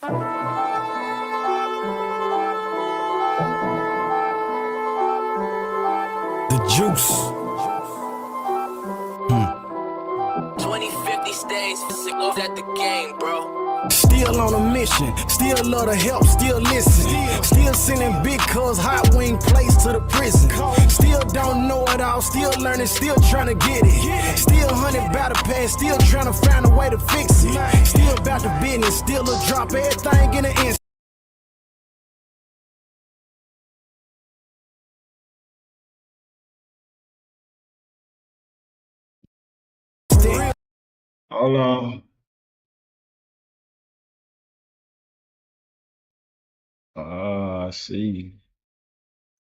The juice. 2050 stays signals at the game, bro. Still on a mission, still love to help, still listen. Still sending big cuz hot wing plates to the prison. Still don't know it all, still learning, still trying to get it. Still 100 battle pass, still trying to find a way to fix it. Still about the business, still a drop everything in the instant. Hold on. I see.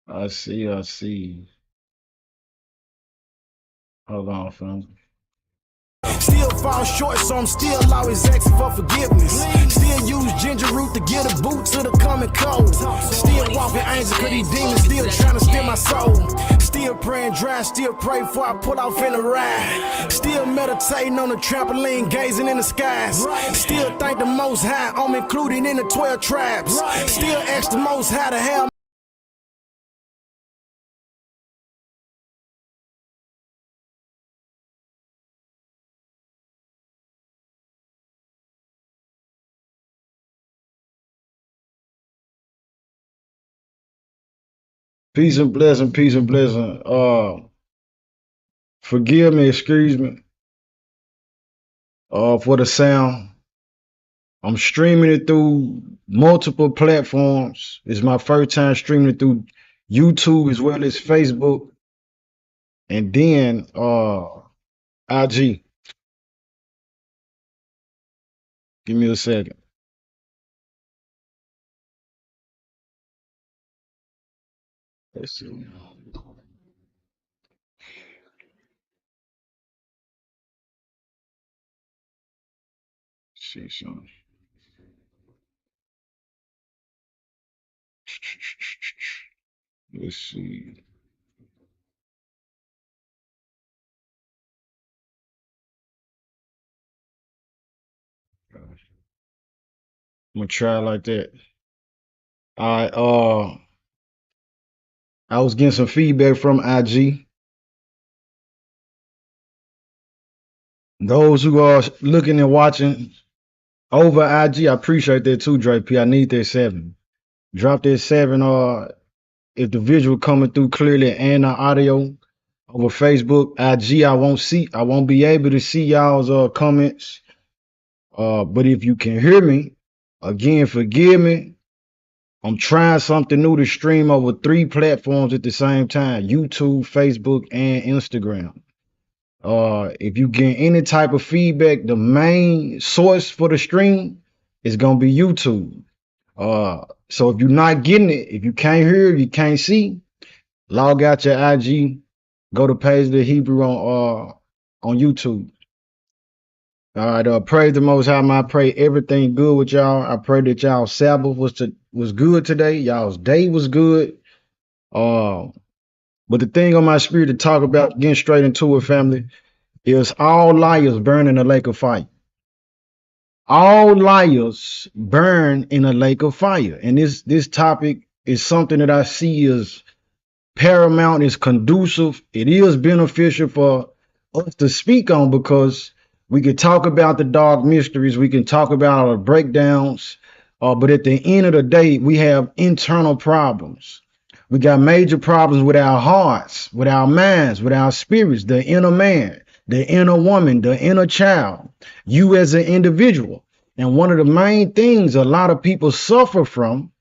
I see. Hold on, fam. Still fall short, so I'm still always asking for forgiveness. Still use ginger root to get a boot to the coming cold. Still walking angels, cause these demons still trying to steal my soul. Still praying dry, still pray before I pull off in the ride. Still meditating on the trampoline, gazing in the skies. Still thank the Most High, I'm included in the 12 tribes. Still ask the Most High to have Peace and blessing, peace and blessing. Forgive me, excuse me, for the sound. I'm streaming it through multiple platforms. It's my first time streaming it through YouTube as well as Facebook. And then IG. Give me a second. Let's see. See something. Let's see. I'm gonna try like that. All right. I was getting some feedback from IG. Those who are looking and watching over IG, I appreciate that too, Dre P. I need that 7. Drop that 7. If the visual coming through clearly and the audio over Facebook, IG, I won't be able to see y'all's comments. But if you can hear me, again, forgive me. I'm trying something new to stream over 3 platforms at the same time: YouTube, Facebook, and Instagram. If you get any type of feedback, the main source for the stream is gonna be YouTube. So if you're not getting it, if you can't hear, if you can't see, log out your IG, go to Page the Hebrew on YouTube. All right, praise the Most High. I pray everything good with y'all. I pray that y'all Sabbath was good today. Y'all's day was good. But the thing on my spirit to talk about, getting straight into it, family, is all liars burn in a lake of fire. All liars burn in a lake of fire. And this topic is something that I see as paramount, is conducive. It is beneficial for us to speak on, because we can talk about the dark mysteries, we can talk about our breakdowns, but at the end of the day, we have internal problems. We got major problems with our hearts, with our minds, with our spirits, the inner man, the inner woman, the inner child, you as an individual. And one of the main things a lot of people suffer from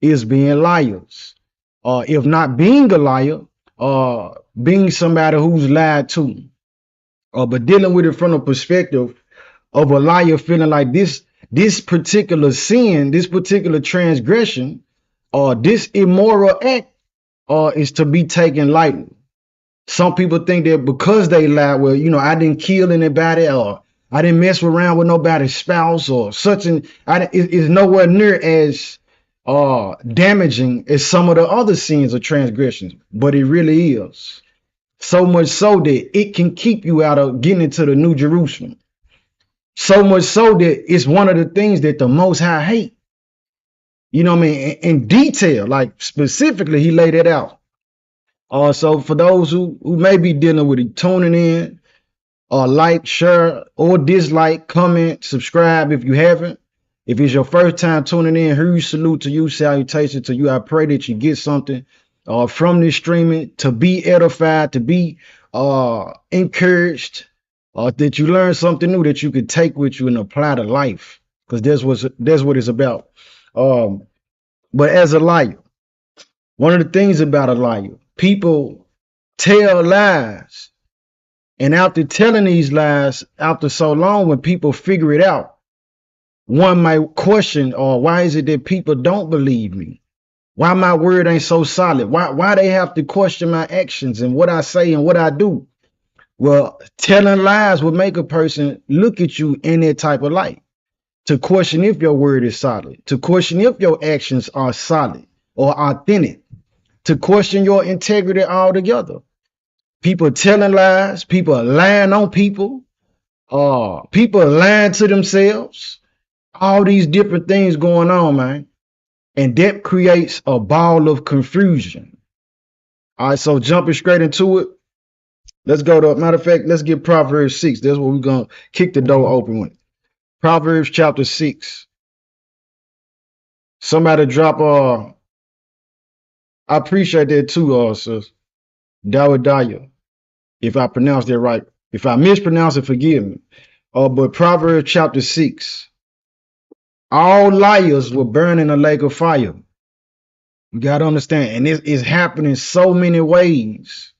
is being liars. If not being a liar, being somebody who's lied to. But dealing with it from the perspective of a liar feeling like this particular sin, this particular transgression, or this immoral act is to be taken lightly. Some people think that because they lie, well, I didn't kill anybody, or I didn't mess around with nobody's spouse, or such, and it's nowhere near as damaging as some of the other sins or transgressions, but it really is. So much so that it can keep you out of getting into the New Jerusalem. So much so that it's one of the things that the Most High hate. You know what I mean? In detail, like specifically, he laid it out. So for those who may be dealing with it, tuning in, like, share, or dislike, comment, subscribe if you haven't. If it's your first time tuning in, huge salute to you, salutation to you. I pray that you get something from this streaming, to be edified, to be encouraged, that you learn something new that you could take with you and apply to life, because that's what it's about. But as a liar, one of the things about a liar, people tell lies. And after telling these lies, after so long, when people figure it out, one might question, why is it that people don't believe me? Why my word ain't so solid? Why they have to question my actions and what I say and what I do? Well, telling lies would make a person look at you in that type of light, to question if your word is solid, to question if your actions are solid or authentic, to question your integrity altogether. People telling lies, people lying on people, people lying to themselves, all these different things going on, man. And that creates a ball of confusion. All right, so jumping straight into it, let's go to, matter of fact, let's get Proverbs 6. That's what we're going to kick the door open with. Proverbs chapter 6. Somebody drop, I appreciate that too, sis. Dawadaya, if I pronounce that right. If I mispronounce it, forgive me. But Proverbs chapter 6. All liars will burn in a lake of fire. You got to understand. And it is happening so many ways.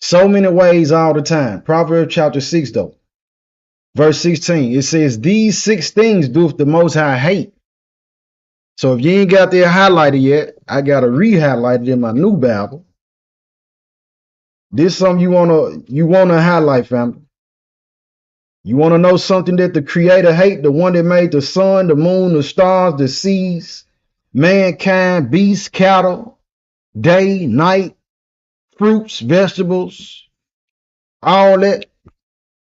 So many ways all the time. Proverbs chapter 6, though. Verse 16. It says, these 6 things doeth the Most High hate. So if you ain't got that highlighted yet, I got to re-highlight it in my new Bible. This is something you wanna highlight, family. You want to know something that the Creator hate, the one that made the sun, the moon, the stars, the seas, mankind, beasts, cattle, day, night, fruits, vegetables, all that.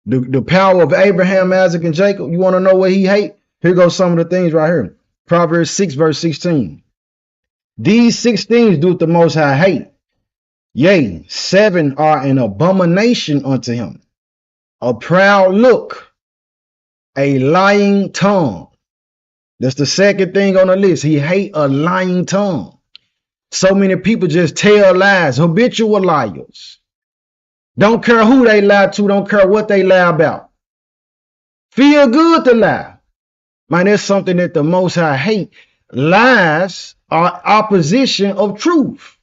The power of Abraham, Isaac, and Jacob. You want to know what he hate? Here goes some of the things right here. Proverbs 6, verse 16. These 6 things doeth the Most High hate. Yea, 7 are an abomination unto him. A proud look, a lying tongue. That's the second thing on the list. He hate a lying tongue. So many people just tell lies, habitual liars. Don't care who they lie to, don't care what they lie about. Feel good to lie. Man, that's something that the Most High hate. Lies are opposition of truth.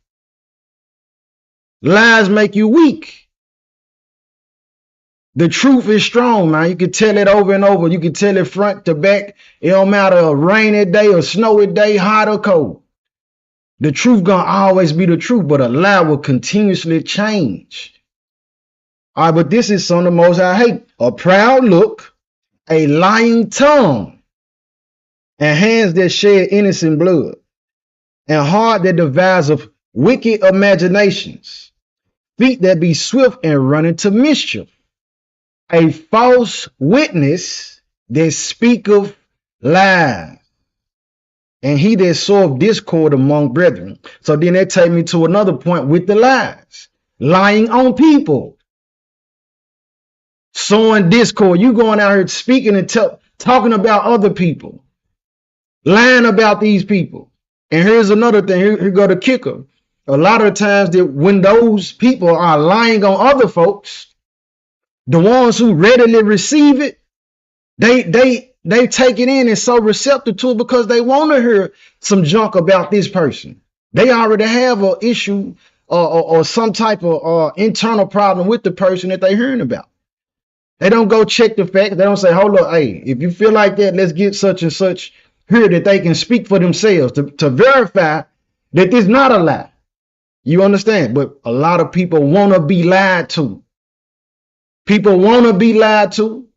Lies make you weak. The truth is strong, man. You can tell it over and over. You can tell it front to back. It don't matter a rainy day or snowy day, hot or cold. The truth gonna always be the truth, but a lie will continuously change. All right, but this is something the Most High hate. A proud look, a lying tongue, and hands that shed innocent blood, and heart that deviseth wicked imaginations, feet that be swift and run into mischief. A false witness that speaketh lies, and he that soweth discord among brethren. So then that take me to another point with the lies. Lying on people. Sowing discord. You going out here speaking and talking about other people. Lying about these people. And here's another thing. Here go the kicker. A lot of times that when those people are lying on other folks, the ones who readily receive it, they take it in and so receptive to it because they want to hear some junk about this person. They already have an issue or some type of internal problem with the person that they're hearing about. They don't go check the facts. They don't say, hold up, hey, if you feel like that, let's get such and such here that they can speak for themselves to verify that this is not a lie. You understand? But a lot of people want to be lied to. People want to be lied to.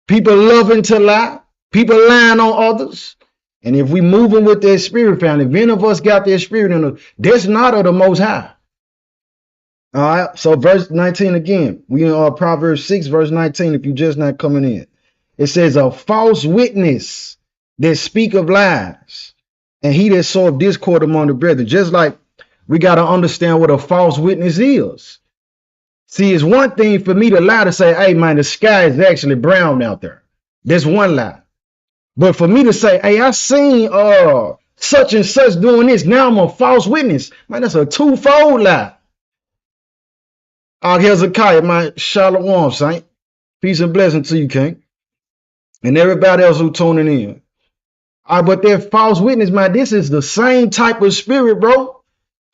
People loving to lie. People lying on others. And if we moving with that spirit, family, if any of us got that spirit in us, that's not of the Most High. All right. So verse 19 again. We in Proverbs 6, verse 19, if you're just not coming in. It says a false witness that speak of lies, and he that soweth discord among the brethren. Just like we got to understand what a false witness is. See, it's one thing for me to lie to say, hey, man, the sky is actually brown out there. That's one lie. But for me to say, hey, I seen such and such doing this, now I'm a false witness. Man, that's a twofold lie. Hezekiah, my shalom, saint. Peace and blessing to you, King. And everybody else who tuning in. But that false witness, man, this is the same type of spirit, bro.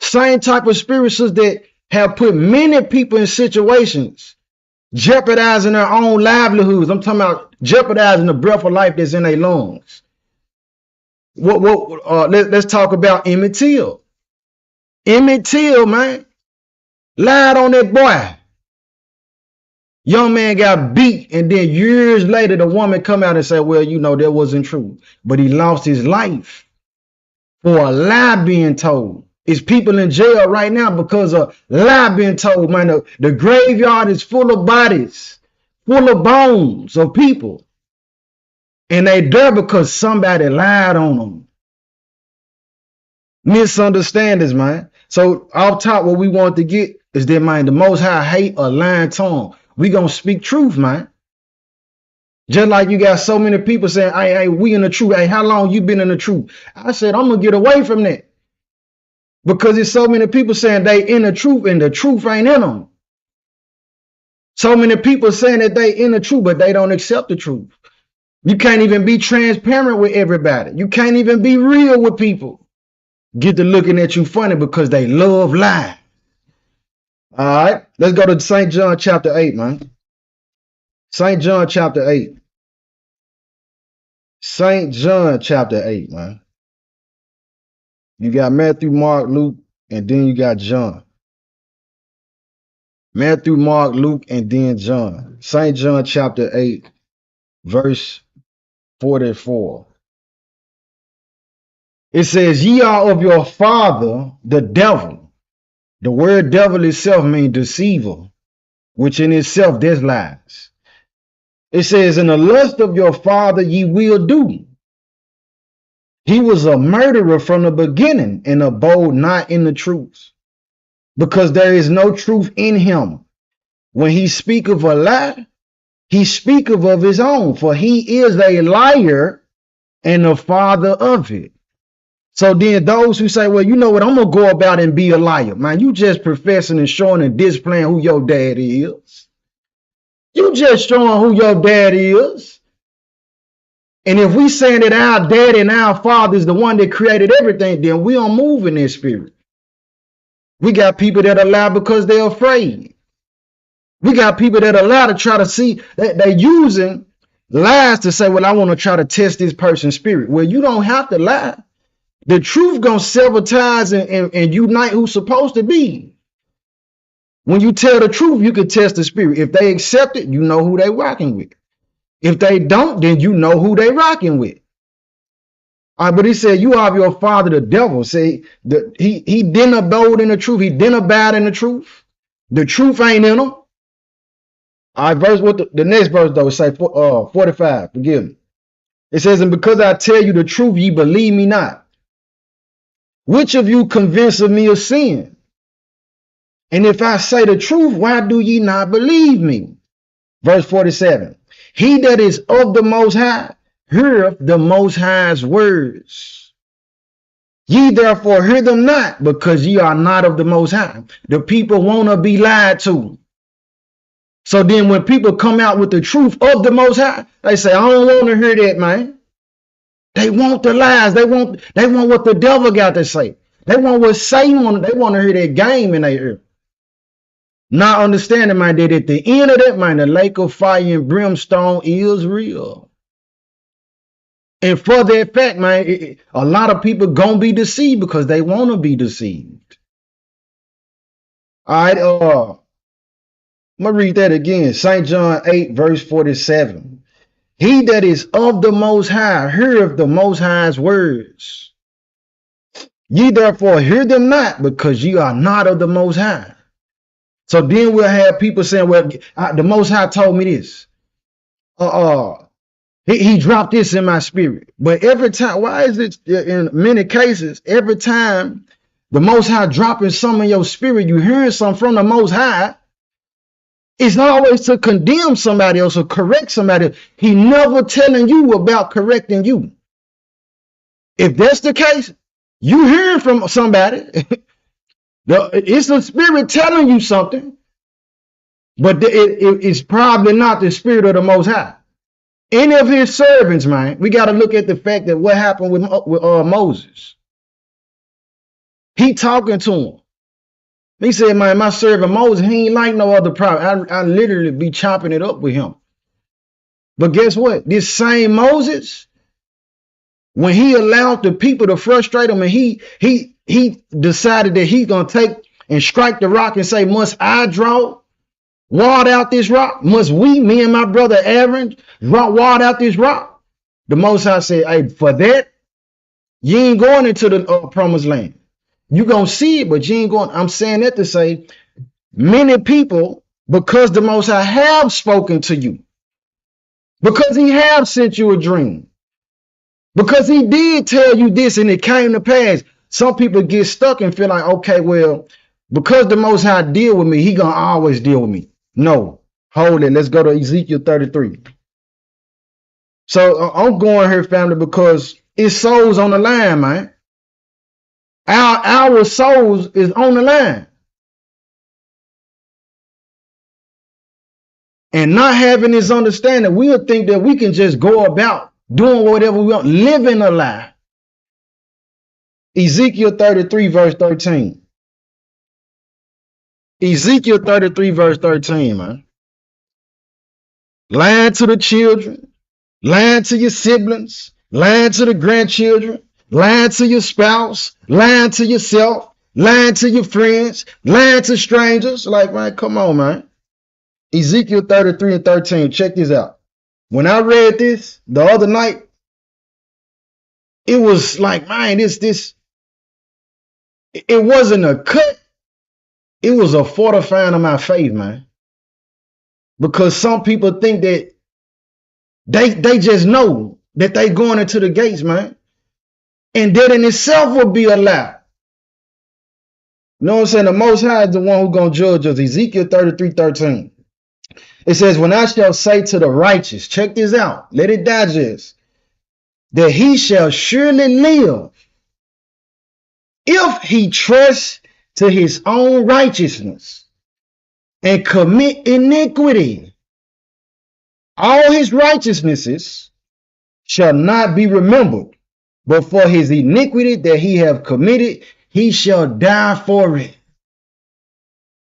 Same type of spirits that have put many people in situations, jeopardizing their own livelihoods. I'm talking about jeopardizing the breath of life that's in their lungs. Let's talk about Emmett Till. Emmett Till, man, lied on that boy. Young man got beat, and then years later, the woman come out and say, well, you know, that wasn't true. But he lost his life for a lie being told. It's people in jail right now because of lie being told, man. The graveyard is full of bodies, full of bones of people. And they there because somebody lied on them. Misunderstandings, man. So off top, what we want to get is that, man, the Most High hate a lying tongue. We gonna speak truth, man. Just like you got so many people saying, hey, we in the truth. Hey, how long you been in the truth? I said, I'm gonna get away from that. Because there's so many people saying they in the truth and the truth ain't in them. So many people saying that they in the truth, but they don't accept the truth. You can't even be transparent with everybody. You can't even be real with people. Get to looking at you funny because they love lying. All right, let's go to St. John chapter 8, man. St. John chapter 8. St. John chapter 8, man. You got Matthew, Mark, Luke, and then you got John. Matthew, Mark, Luke, and then John. St. John chapter 8, verse 44. It says, ye are of your father, the devil. The word devil itself means deceiver, which in itself there's lies. It says, in the lust of your father ye will do. He was a murderer from the beginning and abode not in the truth, because there is no truth in him. When he speak of a lie, he speaketh of his own, for he is a liar and the father of it. So then those who say, well, you know what, I'm going to go about and be a liar. Man, you just professing and showing and displaying who your daddy is. You just showing who your daddy is. And if we saying that our daddy and our father is the one that created everything, then we don't move in this spirit. We got people that are lie because they're afraid. We got people that are lie to try to see that they're using lies to say, well, I want to try to test this person's spirit. Well, you don't have to lie. The truth gonna sever ties and unite who's supposed to be. When you tell the truth, you can test the spirit. If they accept it, you know who they rocking with. If they don't, then you know who they rocking with. All right, but he said, you are your father, the devil. Say that he didn't abode in the truth. He didn't abide in the truth. The truth ain't in him. All right, verse what the next verse though, say 45. Forgive me. It says, and because I tell you the truth, ye believe me not. Which of you convinced of me of sin? And if I say the truth, why do ye not believe me? Verse 47. He that is of the Most High heareth the Most High's words. Ye therefore hear them not, because ye are not of the Most High. The people want to be lied to. So then when people come out with the truth of the Most High, they say, I don't want to hear that, man. They want the lies. They want what the devil got to say. They want what Satan want. They want to hear that game in their ear. Not understanding, man, that at the end of that, man, the lake of fire and brimstone is real. And for that fact, man, a lot of people gonna be deceived because they want to be deceived. All right, I'm gonna read that again. St. John 8, verse 47. He that is of the Most High heareth the Most High's words. Ye therefore hear them not, because ye are not of the Most High. So then we'll have people saying, well, the Most High told me this. He dropped this in my spirit. But every time, why is it in many cases, every time the Most High dropping something in your spirit, you hearing something from the Most High, it's not always to condemn somebody else or correct somebody. He never telling you about correcting you. If that's the case, you hearing from somebody, it's the spirit telling you something, but it's probably not the spirit of the Most High. Any of his servants, man, we got to look at the fact that what happened with Moses. He talking to him. He said, man, my servant Moses, he ain't like no other prophet. I literally be chopping it up with him. But guess what? This same Moses, when he allowed the people to frustrate him and he decided that he's going to take and strike the rock and say, must I draw water out this rock? Must we, me and my brother Aaron, draw water out this rock? The Most High said, hey, for that, you ain't going into the promised land. You gonna see it, but you ain't going. I'm saying that to say many people, because the Most High have spoken to you, because he have sent you a dream, because he did tell you this and it came to pass. Some people get stuck and feel like, okay, well, because the Most High deal with me, he gonna always deal with me. No, hold it. Let's go to Ezekiel 33. So I'm going here, family, because it's souls on the line, man. Our souls is on the line. And not having this understanding, we'll think that we can just go about doing whatever we want, living a lie. Ezekiel 33, verse 13. Ezekiel 33, verse 13, man. Lying to the children, lying to your siblings, lying to the grandchildren, lying to your spouse, lying to yourself, lying to your friends, lying to strangers. Like, man, come on, man. Ezekiel 33 and 13. Check this out. When I read this the other night, it was like, man, it wasn't a cut. It was a fortifying of my faith, man. Because some people think that they just know that they going into the gates, man. And that in itself will be a lie. You know what I'm saying? The Most High is the one who's going to judge us. Ezekiel 33, 13. It says, when I shall say to the righteous, check this out, let it digest, that he shall surely live if he trusts to his own righteousness and commit iniquity. All his righteousnesses shall not be remembered, but for his iniquity that he have committed, he shall die for it.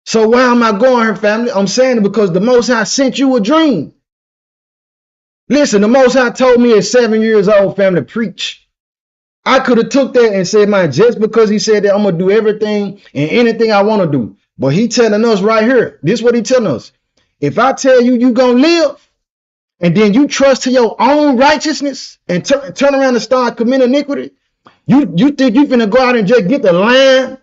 So why am I going here, family? I'm saying it because the Most High sent you a dream. Listen, the Most High told me at 7 years old, family, preach. I could have took that and said, man, just because he said that, I'm going to do everything and anything I want to do. But he telling us right here, this is what he telling us. If I tell you you're going to live, and then you trust to your own righteousness and turn around and start committing iniquity, you think you're going to go out and just get the land?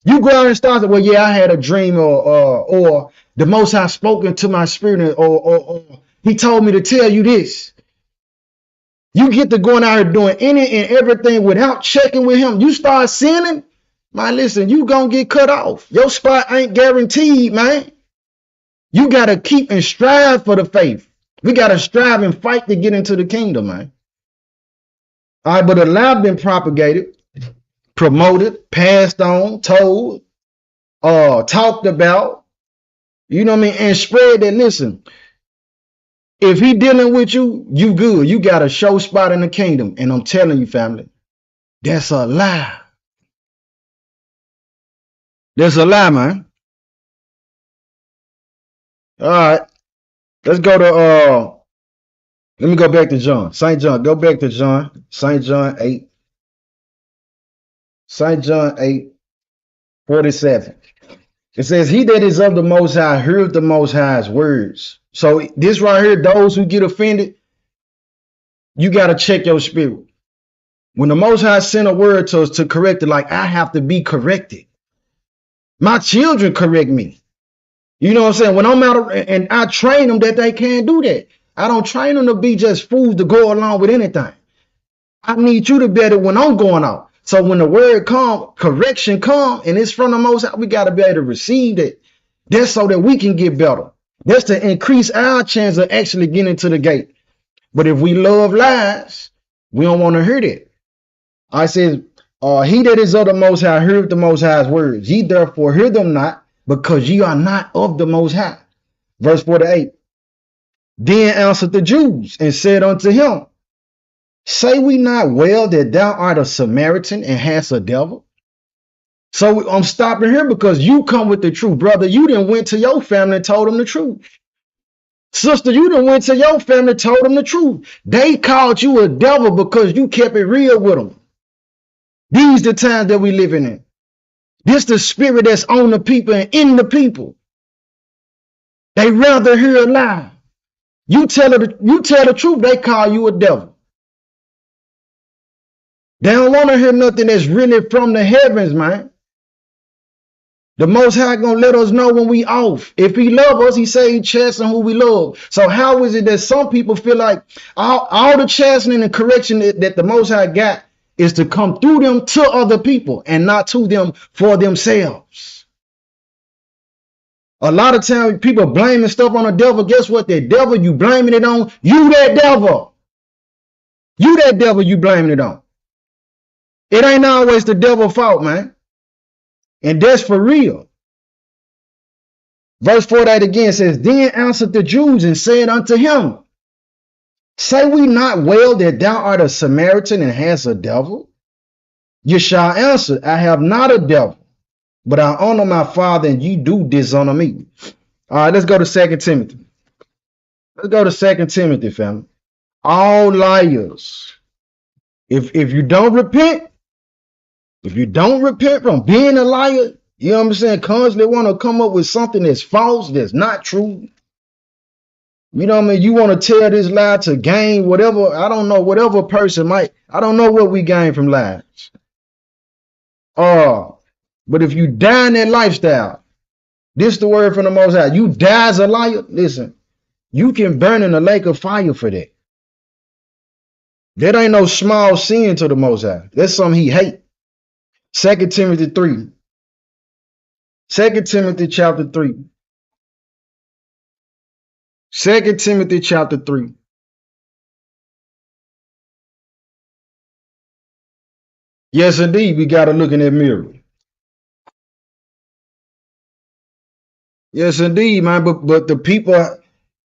You go out and start, well, yeah, I had a dream, or the Most High spoken to my spirit, or he told me to tell you this. You get to going out here doing any and everything without checking with him. You start sinning, man, listen, you gonna get cut off. Your spot ain't guaranteed, man. You got to keep and strive for the faith. We got to strive and fight to get into the kingdom, man. All right, but a lie been propagated, promoted, passed on, told, talked about, you know what I mean, and spread that, listen, if he dealing with you, you good. You got a show spot in the kingdom. And I'm telling you, family, that's a lie. That's a lie, man. All right. Let's go to, let me go back to John. St. John, go back to John. St. John 8. St. John 8, 47. It says, he that is of the Most High heareth the Most High's words. So this right here, those who get offended, you got to check your spirit. When the Most High sent a word to us to correct it, like I have to be corrected. My children correct me. You know what I'm saying? When I'm out and I train them that they can't do that. I don't train them to be just fools to go along with anything. I need you to be better when I'm going out. So when the word come, correction come, and it's from the Most High, we got to be able to receive it. That's so that we can get better. That's to increase our chance of actually getting to the gate. But if we love lies, we don't want to hear that. I said, he that is of the Most High heareth the Most High's words. Ye therefore hear them not, because ye are not of the Most High. Verse 48. Then answered the Jews and said unto him, say we not well that thou art a Samaritan and hast a devil? So I'm stopping here because you come with the truth. Brother, you done went to your family and told them the truth. Sister, you done went to your family and told them the truth. They called you a devil because you kept it real with them. These the times that we living in. This the spirit that's on the people and in the people. They rather hear a lie. You tell the truth, they call you a devil. They don't want to hear nothing that's really from the heavens, man. The Most High gonna let us know when we off. If he love us, he say he chasten who we love. So how is it that some people feel like all the chastening and correction that the Most High got is to come through them to other people and not to them for themselves? A lot of times people blaming stuff on the devil. Guess what? That devil you blaming it on, you that devil. You that devil you blaming it on. It ain't always the devil's fault, man. And that's for real. Verse 48 again says, then answered the Jews and said unto him, say we not well that thou art a Samaritan and hast a devil? Yeshua answered, I have not a devil, but I honor my Father, and ye do dishonor me. All right, let's go to 2 Timothy. Let's go to 2 Timothy, family. All liars. If you don't repent, from being a liar, you know what I'm saying, constantly want to come up with something that's false, that's not true. You know what I mean? You want to tell this lie to gain whatever, I don't know, whatever person might, I don't know what we gain from lies. But if you die in that lifestyle, this is the word from the Most High, you die as a liar, listen, you can burn in the lake of fire for that. That ain't no small sin to the Most High. That's something he hate. 2 Timothy 3. 2 Timothy chapter 3. 2 Timothy chapter 3. Yes, indeed, we got to look in that mirror. Yes, indeed, man. But the people,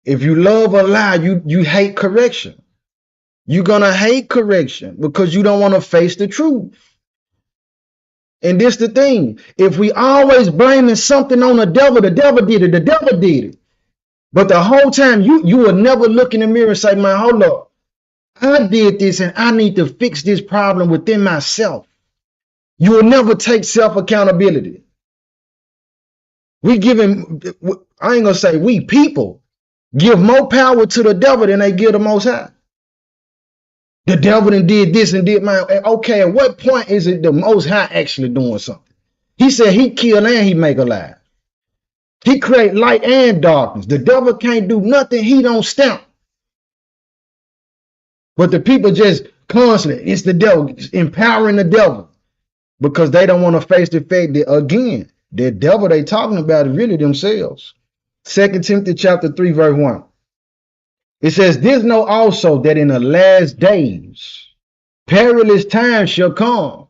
if you love a lie, you hate correction. You're going to hate correction because you don't want to face the truth. And this the thing. If we always blaming something on the devil did it, the devil did it. But the whole time you will never look in the mirror and say, man, hold up. I did this and I need to fix this problem within myself. You will never take self-accountability. We giving, I ain't gonna say we people give more power to the devil than they give the Most High. The devil done did this and did my, okay, at what point is it the Most High actually doing something? He said he kill and he make alive. He create light and darkness. The devil can't do nothing he don't stamp. But the people just constantly, it's the devil, empowering the devil because they don't want to face the fact that, again, the devil they talking about is really themselves. 2 Timothy chapter 3, verse 1. It says, this know also that in the last days, perilous times shall come.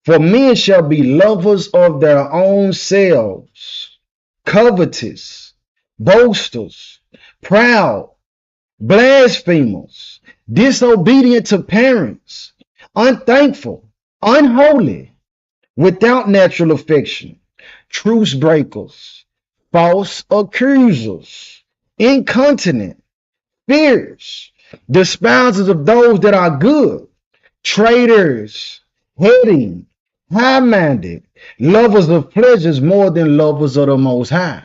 For men shall be lovers of their own selves, covetous, boasters, proud, blasphemers, disobedient to parents, unthankful, unholy, without natural affection, truce breakers, false accusers, incontinent, fierce, despisers of those that are good, traitors, heady, high-minded, lovers of pleasures more than lovers of the Most High,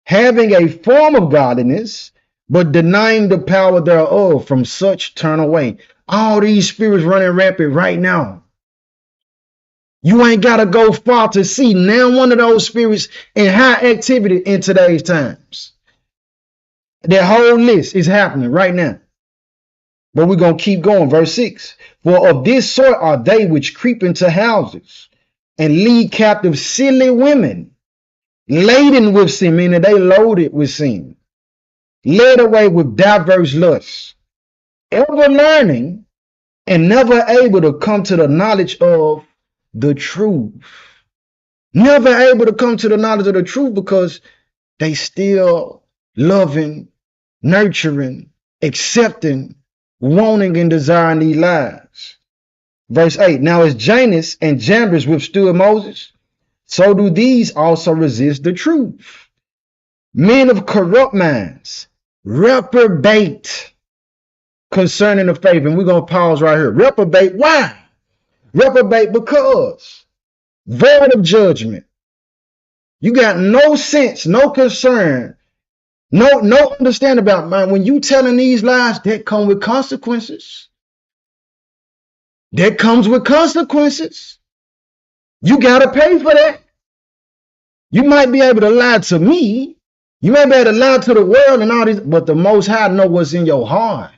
having a form of godliness, but denying the power thereof. From such turn away. All these spirits running rampant right now. You ain't got to go far to see now one of those spirits in high activity in today's times. That whole list is happening right now. But we're going to keep going. Verse 6. For of this sort are they which creep into houses and lead captive silly women, laden with sin, meaning they loaded with sin, led away with diverse lusts, ever learning and never able to come to the knowledge of the truth. Never able to come to the knowledge of the truth because they still loving, nurturing, accepting, wanting, and desiring these lives. Verse 8. Now as Janus and Jambres withstood Moses, so do these also resist the truth. Men of corrupt minds, reprobate concerning the faith. And we're going to pause right here. Reprobate, why? Reprobate because void of judgment. You got no sense, no concern, no understanding about, man, when you telling these lies, that come with consequences. That comes with consequences. You got to pay for that. You might be able to lie to me. You may be able to lie to the world and all this, but the Most High know what's in your heart.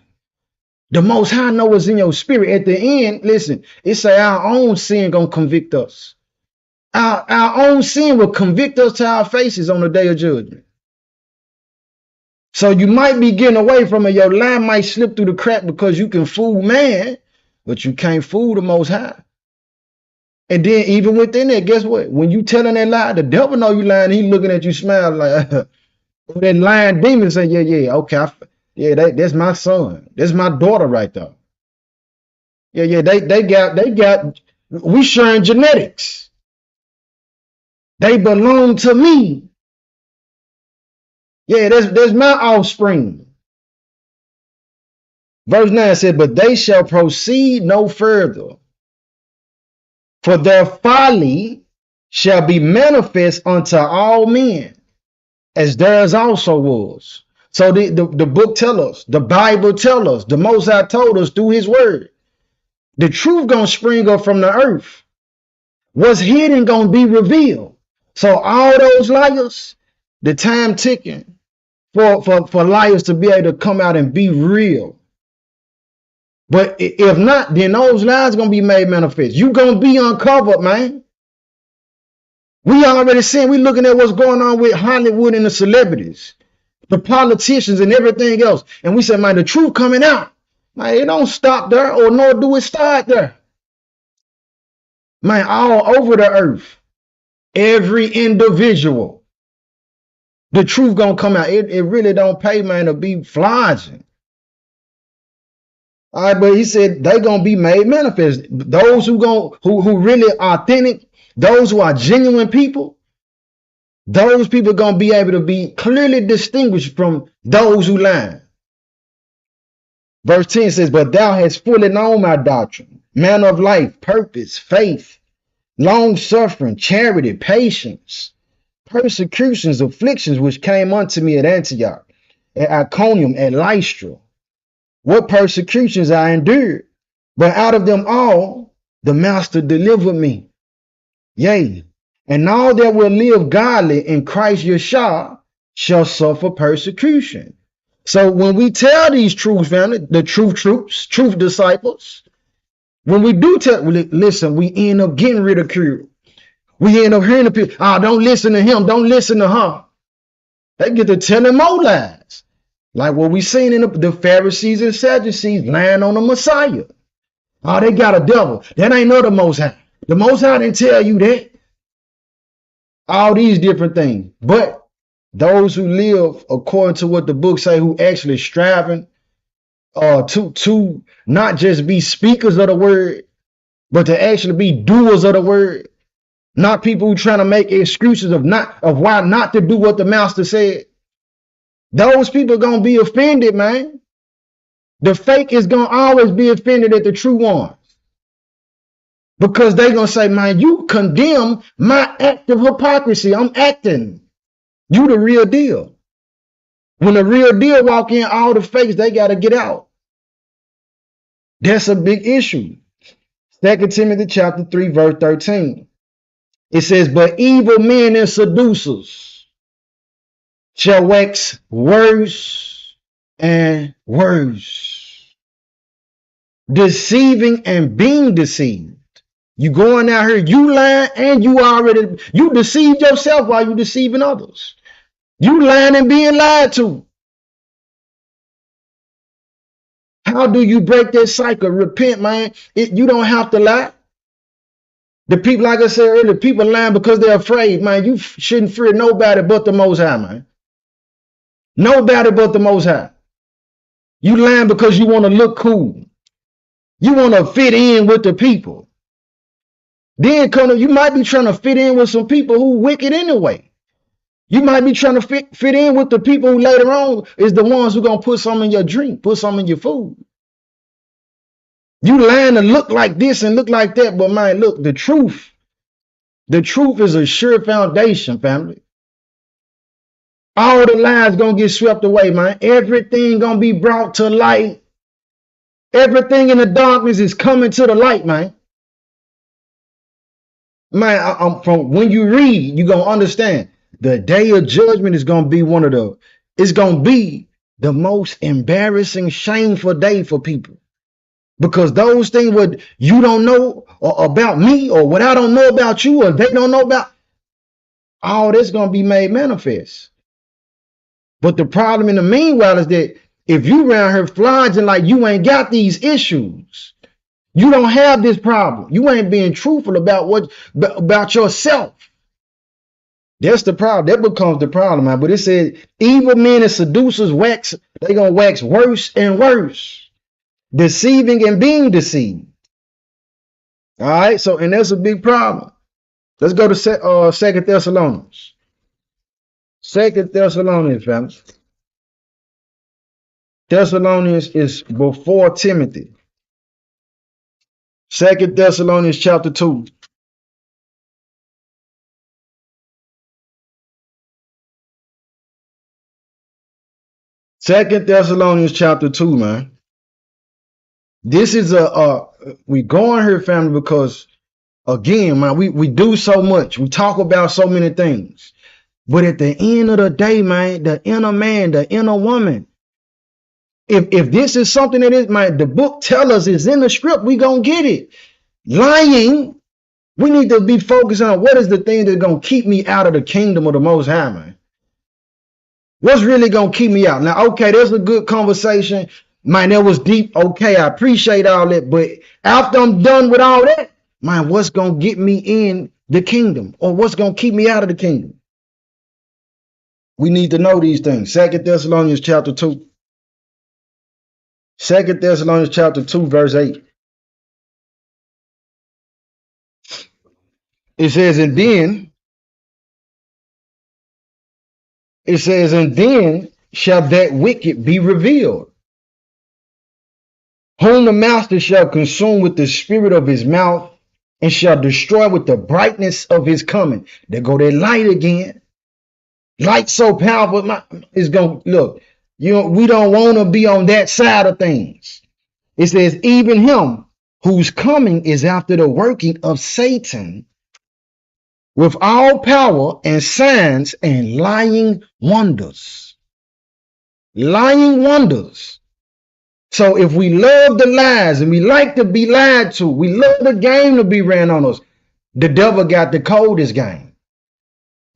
The Most High know what's in your spirit. At the end, listen, it say our own sin gonna convict us. Our own sin will convict us to our faces on the day of judgment. So you might be getting away from it. Your lie might slip through the crack because you can fool man, but you can't fool the Most High. And then even within that, guess what? When you telling that lie, the devil know you lying. He looking at you, smiling like that lying demon say, yeah, okay, that's my son. That's my daughter right there. Yeah, they got. We sharing genetics. They belong to me. Yeah, that's my offspring. Verse 9 said, but they shall proceed no further, for their folly shall be manifest unto all men, as theirs also was. So the book tell us, the Bible tell us, the Most High told us through his word, the truth gonna spring up from the earth. What's hidden gonna be revealed. So all those liars, the time ticking for liars to be able to come out and be real. But if not, then those lies gonna be made manifest. You gonna be uncovered, man. We already seen, we looking at what's going on with Hollywood and the celebrities, the politicians and everything else. And we said, man, the truth coming out. Man, it don't stop there, or nor do it start there. Man, all over the earth, every individual, the truth gonna come out. It really don't pay, man, to be flogging. All right, but he said they gonna be made manifest. Those who really authentic, those who are genuine people, those people gonna be able to be clearly distinguished from those who lie. Verse 10 says, but thou hast fully known my doctrine, manner of life, purpose, faith, long suffering, charity, patience, persecutions, afflictions, which came unto me at Antioch, at Iconium, at Lystra. What persecutions I endured, but out of them all, the master delivered me. Yea, and all that will live godly in Christ Yeshua shall suffer persecution. So when we tell these truths, family, the truth troops, truth disciples, when we do tell, listen, we end up getting ridiculed. We end up hearing the people, don't listen to him, don't listen to her. They get to telling more lies. Like what we seen in the Pharisees and Sadducees lying on the Messiah. They got a devil. That ain't no the Most High. The Most High didn't tell you that. All these different things. But those who live according to what the book say, who actually striving to not just be speakers of the word, but to actually be doers of the word. Not people who trying to make excuses of why not to do what the master said. Those people are going to be offended, man. The fake is going to always be offended at the true ones. Because they're going to say, man, you condemn my act of hypocrisy. I'm acting. You the real deal. When the real deal walk in, all the fakes, they got to get out. That's a big issue. 2 Timothy chapter 3, verse 13. It says, but evil men and seducers shall wax worse and worse, deceiving and being deceived. You going out here, you lying, and you deceived yourself while you deceiving others. You lying and being lied to. How do you break that cycle? Repent, man. You don't have to lie. The people, like I said earlier, people lying because they're afraid, man. You shouldn't fear nobody but the Most High, man. Nobody but the Most High. You lying because you want to look cool. You want to fit in with the people. Then you might be trying to fit in with some people who wicked anyway. You might be trying to fit in with the people who later on is the ones who going to put some in your drink, put some in your food. You lying to look like this and look like that, but man, look, the truth is a sure foundation, family. All the lies going to get swept away, man. Everything going to be brought to light. Everything in the darkness is coming to the light, man. Man, from when you read, you're going to understand the day of judgment is going to be it's going to be the most embarrassing, shameful day for people. Because those things what you don't know about me or what I don't know about you or they don't know about, all this going to be made manifest. But the problem in the meanwhile is that if you around here flogging like you ain't got these issues, you don't have this problem. You ain't being truthful about yourself. That's the problem. That becomes the problem, man. But it says evil men and seducers they gonna wax worse and worse, deceiving and being deceived. All right. So, and that's a big problem. Let's go to 2 Thessalonians. 2 Thessalonians, family. Thessalonians is before Timothy. 2 Thessalonians chapter 2. Second Thessalonians chapter 2, man. This is we going here, family, because again, man, we do so much. We talk about so many things. But at the end of the day, man, the inner man, the inner woman, if this is something that is, man, the book tells us it's in the script, we gonna get it. Lying, we need to be focused on what is the thing that's gonna keep me out of the kingdom of the Most High, man. What's really gonna keep me out? Now, okay, there's a good conversation. Man, that was deep. Okay, I appreciate all that. But after I'm done with all that, man, what's gonna get me in the kingdom? Or what's gonna keep me out of the kingdom? We need to know these things. 2 Thessalonians chapter 2. 2 Thessalonians chapter 2, verse 8. It says, and then shall that wicked be revealed, whom the master shall consume with the spirit of his mouth and shall destroy with the brightness of his coming. There go that light again. Light so powerful, it's going to look, we don't want to be on that side of things. It says, even him whose coming is after the working of Satan with all power and signs and lying wonders. Lying wonders. So if we love the lies and we like to be lied to, we love the game to be ran on us, the devil got the coldest game.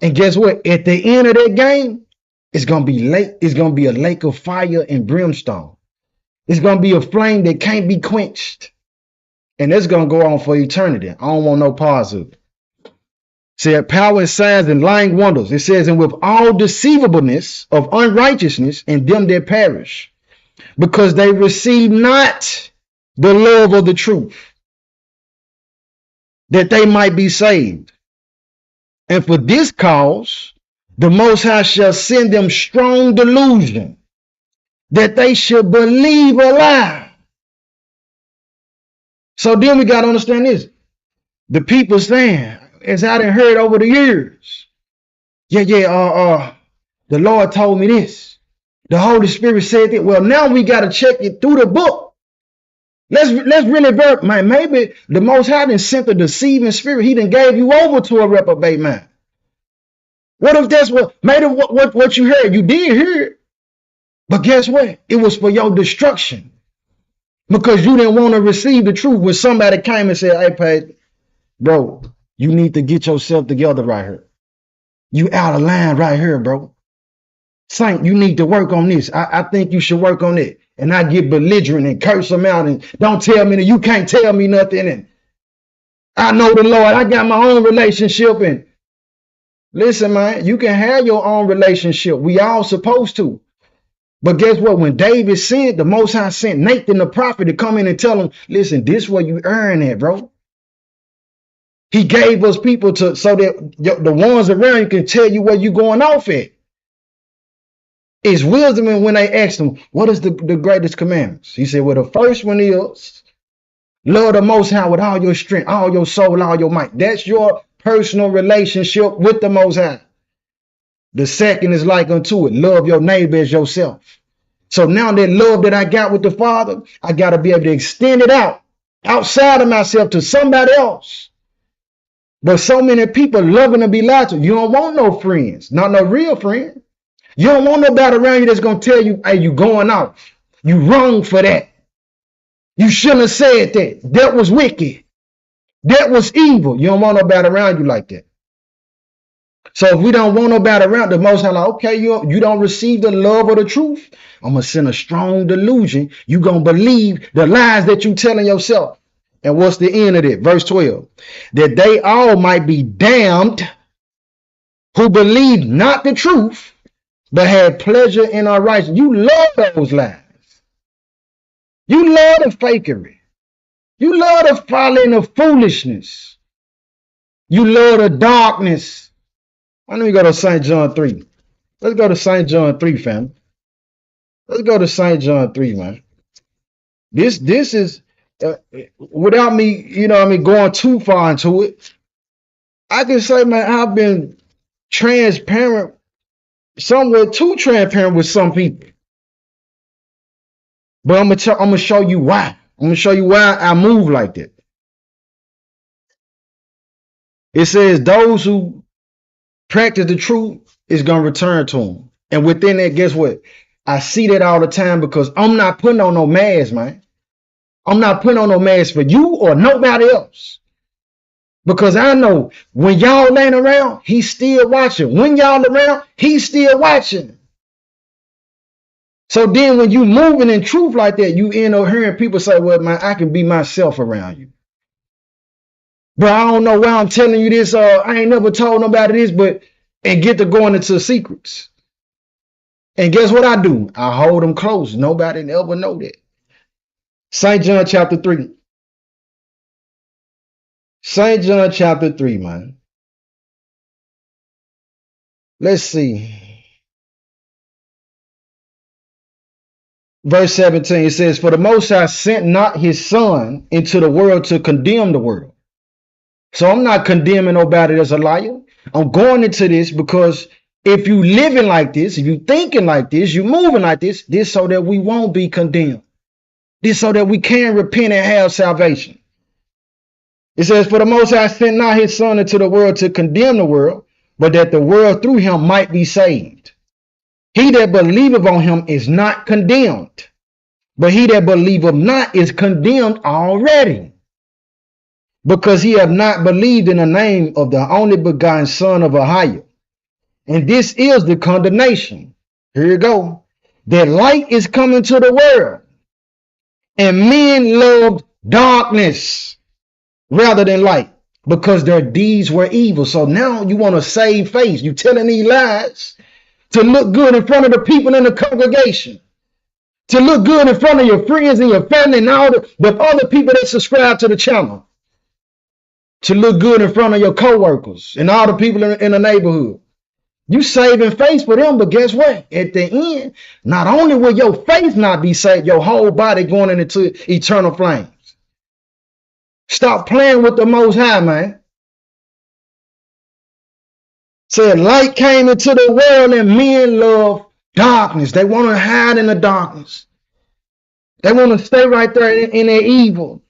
And guess what? At the end of that game, it's going to be it's going to be a lake of fire and brimstone. It's going to be a flame that can't be quenched. And it's going to go on for eternity. I don't want no pause of it. Said power and signs and lying wonders. It says, and with all deceivableness of unrighteousness in them that perish, because they receive not the love of the truth, that they might be saved. And for this cause, the Most High shall send them strong delusion, that they should believe a lie. So then we got to understand this. The people saying, as I done heard over the years, the Lord told me this. The Holy Spirit said that. Well, now we got to check it through the book. Let's really verify. Man, maybe the Most High done sent a deceiving spirit. He done gave you over to a reprobate man. What if that's what made it what you heard? You did hear it. But guess what? It was for your destruction. Because you didn't want to receive the truth when somebody came and said, hey, Pat, bro, you need to get yourself together right here. You out of line right here, bro. Saint, you need to work on this. I think you should work on it. And I get belligerent and curse them out and don't tell me that you can't tell me nothing. And I know the Lord. I got my own relationship. And listen, man, you can have your own relationship. We all supposed to. But guess what? When David sinned, the Most High sent Nathan the prophet to come in and tell him, listen, this is where you earn it, bro. He gave us people so that the ones around you can tell you where you're going off at. It's wisdom. And when they asked him, what is the greatest commandments? He said, well, the first one is love the Most High with all your strength, all your soul, all your might. That's your personal relationship with the Most High. The second is like unto it. Love your neighbor as yourself. So now that love that I got with the Father, I got to be able to extend it outside of myself to somebody else. But so many people loving to be lied to. You don't want no friends, not no real friend. You don't want nobody around you that's going to tell you, hey, you going off. You wrong for that. You shouldn't have said that. That was wicked. That was evil. You don't want nobody around you like that. So if we don't want nobody around, the Most High, like, okay, you don't receive the love of the truth, I'm going to send a strong delusion. You're going to believe the lies that you're telling yourself. And what's the end of it? Verse 12. That they all might be damned who believe not the truth, but had pleasure in our righteousness. You love those lies. You love the fakery. You love the folly and the foolishness. You love the darkness. Why don't we go to St. John 3? Let's go to St. John 3, fam. Let's go to St. John 3, man. This is, without me, going too far into it, I can say, man, I've been transparent, somewhat too transparent with some people. But I'm gonna show you why. I'm gonna show you why I move like that. It says those who practice the truth is gonna return to them. And within that, guess what? I see that all the time because I'm not putting on no mask, man. I'm not putting on no mask for you or nobody else. Because I know when y'all ain't around, he's still watching. When y'all around, he's still watching. So then when you moving in truth like that, you end up hearing people say, well, man, I can be myself around you. Bro, I don't know why I'm telling you this. I ain't never told nobody this, and get to going into secrets. And guess what I do? I hold them close. Nobody ever know that. St. John chapter 3. St. John chapter 3, man. Let's see. Verse 17, it says, for the Most High sent not his son into the world to condemn the world. So I'm not condemning nobody that's a liar. I'm going into this because if you living like this, if you thinking like this, you moving like this so that we won't be condemned. This so that we can repent and have salvation. It says, for the Most High sent not his son into the world to condemn the world, but that the world through him might be saved. He that believeth on him is not condemned, but he that believeth not is condemned already, because he have not believed in the name of the only begotten Son of Ahiah. And this is the condemnation. Here you go. That light is coming to the world, and men loved darkness rather than light, because their deeds were evil. So now you want to save face. You telling these lies to look good in front of the people in the congregation, to look good in front of your friends and your family and all the other people that subscribe to the channel, to look good in front of your co-workers and all the people in the neighborhood. You saving face for them, but guess what? At the end, not only will your face not be saved, your whole body going into eternal flames. Stop playing with the Most High, man. Said light came into the world and men love darkness. They want to hide in the darkness. They want to stay right there in their evil.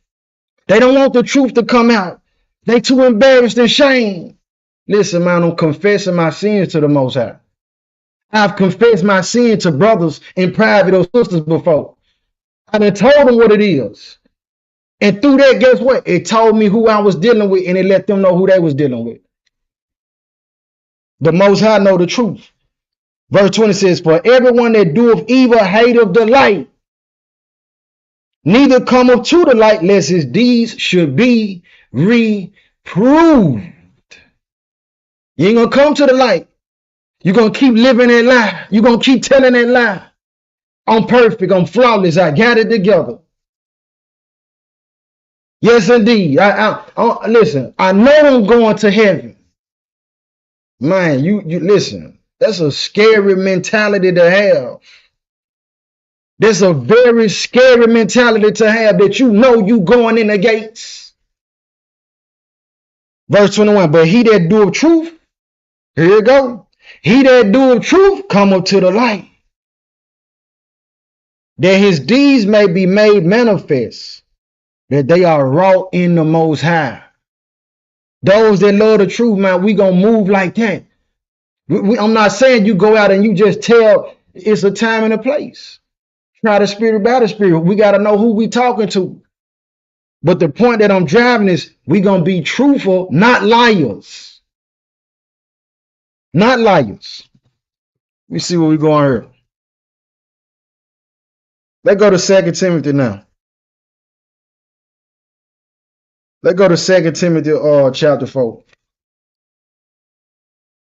They don't want the truth to come out. They too embarrassed and ashamed. Listen, man, I'm confessing my sins to the Most High. I've confessed my sin to brothers in private or sisters before. I done told them what it is. And through that, guess what? It told me who I was dealing with, and it let them know who they was dealing with. The Most High know the truth. Verse 20 says, for everyone that doeth evil hateth the light, neither cometh to the light, lest his deeds should be reproved. You ain't gonna come to the light. You're gonna keep living that lie. You're gonna keep telling that lie. I'm perfect, I'm flawless, I got it together. Yes, indeed. Listen, I know I'm going to heaven. Man, you listen, that's a scary mentality to have. That's a very scary mentality to have, that you know you going in the gates. Verse 21, but he that doeth truth, here you go. He that doeth truth cometh to the light, that his deeds may be made manifest, that they are wrought in the Most High. Those that love the truth, man, we gonna move like that. I'm not saying you go out and you just tell. It's a time and a place. Try the spirit by the spirit. We got to know who we talking to. But the point that I'm driving is we gonna be truthful, not liars. Not liars. Let me see where we going here. Let's go to 2 Timothy now. Let's go to 2 Timothy chapter 4.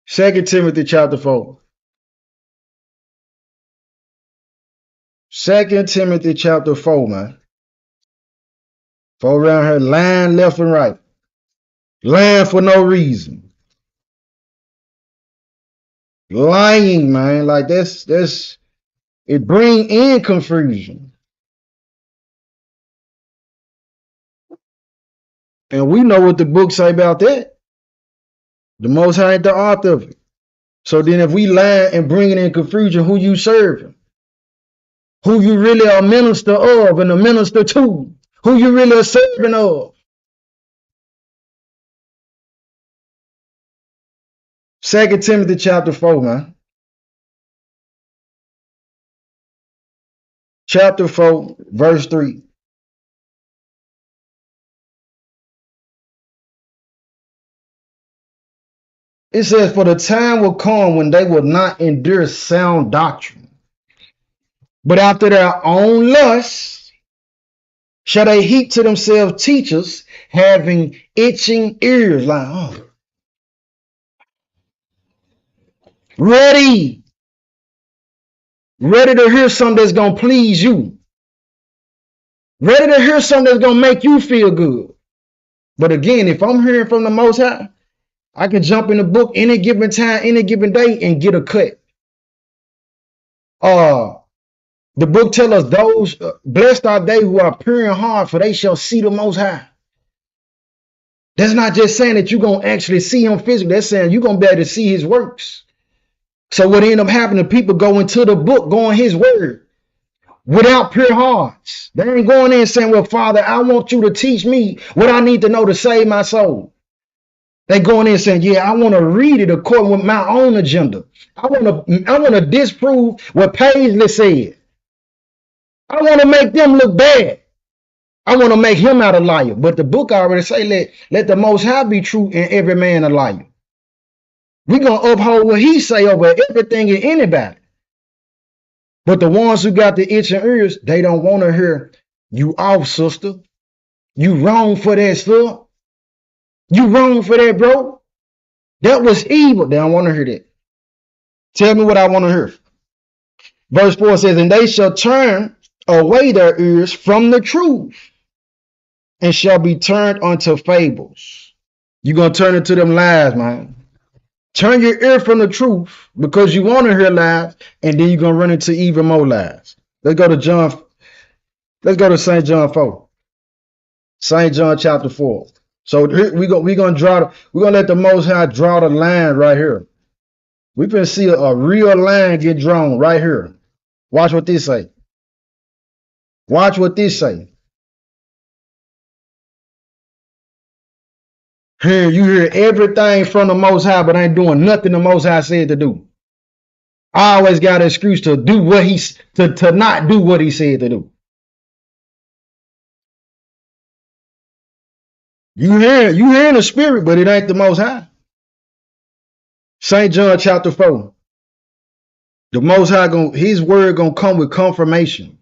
2 Timothy chapter 4. 2 Timothy chapter 4, man. Go around here lying left and right. Lying for no reason. Lying, man. Like this, it bring in confusion. And we know what the book say about that. The Most High ain't the author of it. So then if we lie and bring it in confusion, who you serving? Who you really are a minister of and a minister to? Who you really are serving of? 2 Timothy chapter 4, man. Chapter 4, verse 3. It says, for the time will come when they will not endure sound doctrine, but after their own lusts shall they heap to themselves teachers having itching ears. Like, oh, ready to hear something that's going to please you. Ready to hear something that's going to make you feel good. But again, if I'm hearing from the Most High, I can jump in the book any given time, any given day, and get a cut. The book tells us those blessed are they who are pure in heart, for they shall see the Most High. That's not just saying that you're going to actually see him physically. That's saying you're going to be able to see his works. So what end up happening, people go into the book, going his word, without pure hearts. They ain't going in saying, well, Father, I want you to teach me what I need to know to save my soul. They going in saying, yeah, I want to read it according with my own agenda. I want to disprove what Paisley said. I want to make them look bad. I want to make him out a liar. But the book already say, let the Most High be true and every man a liar. We're going to uphold what he say over everything and anybody. But the ones who got the itching ears, they don't want to hear, you off, sister. You wrong for that, sir. You wrong for that, bro. That was evil. They don't want to hear that. Tell me what I want to hear. Verse 4 says, and they shall turn away their ears from the truth and shall be turned unto fables. You're going to turn into them lies, man. Turn your ear from the truth because you want to hear lies, and then you're going to run into even more lies. Let's go to John. Let's go to St. John 4. St. John chapter 4. So we're going to let the Most High draw the line right here. We can see a real line get drawn right here. Watch what this say. Watch what this say. Here you hear everything from the Most High, but ain't doing nothing the Most High said to do. I always got an excuse to do what to not do what he said to do. You hearing the spirit, but it ain't the Most High. St. John chapter 4. The Most High his word gonna come with confirmation.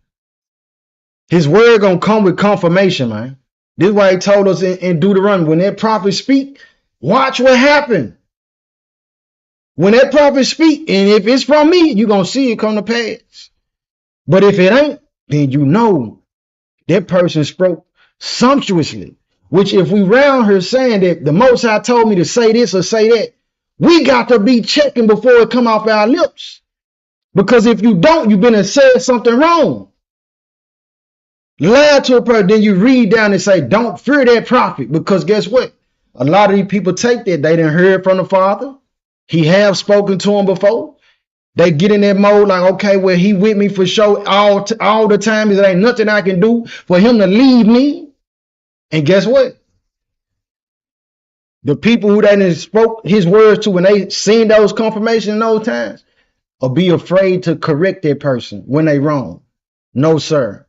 His word gonna come with confirmation, man. This is why he told us in Deuteronomy, when that prophet speak, watch what happened. When that prophet speak, and if it's from me, you're gonna see it come to pass. But if it ain't, then you know that person spoke sumptuously. Which if we round here saying that the Most High told me to say this or say that, we got to be checking before it come off our lips. Because if you don't, you've been and said something wrong. Lie to a person, then you read down and say, don't fear that prophet. Because guess what? A lot of these people take that. They didn't hear it from the Father. He have spoken to him before. They get in that mode like, okay, well, he with me for sure all the time. There ain't nothing I can do for him to leave me. And guess what? The people who they spoke his words to when they seen those confirmations in those times will be afraid to correct that person when they wrong. No, sir.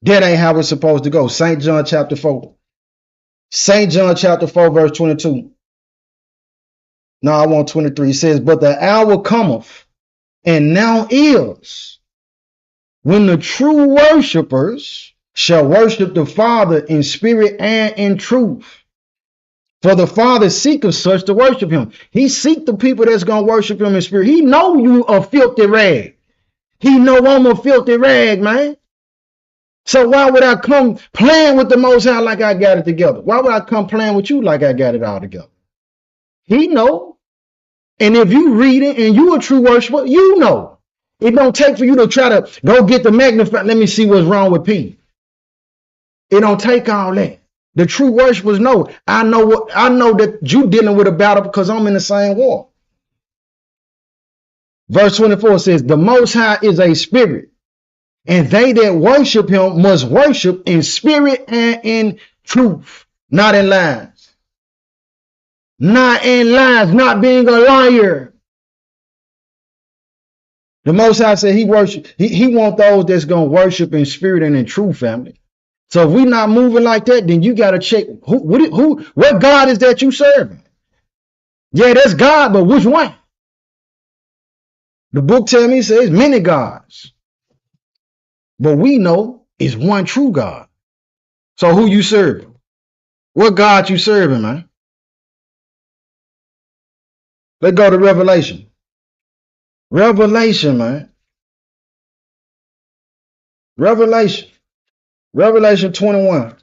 That ain't how it's supposed to go. St. John chapter 4. St. John chapter 4, verse 22. No, I want 23. It says, but the hour cometh, and now is, when the true worshipers shall worship the Father in spirit and in truth. For the Father seeketh such to worship him. He seek the people that's going to worship him in spirit. He know you a filthy rag. He know I'm a filthy rag, man. So why would I come playing with the Most High like I got it together? Why would I come playing with you like I got it all together? He know. And if you read it and you a true worshiper, you know. It don't take for you to try to go get the magnifier. Let me see what's wrong with P. It don't take all that. The true worshipers know. I know that you dealing with a battle because I'm in the same war. Verse 24 says, the Most High is a spirit, and they that worship him must worship in spirit and in truth, not in lies. Not in lies, not being a liar. The Most High said he want those that's going to worship in spirit and in truth, family. So if we not moving like that, then you got to check what God is that you serving? Yeah, that's God, but which one? The book tells me, it says many gods. But we know it's one true God. So who you serving? What God you serving, man? Let's go to Revelation. Revelation, man. Revelation 21.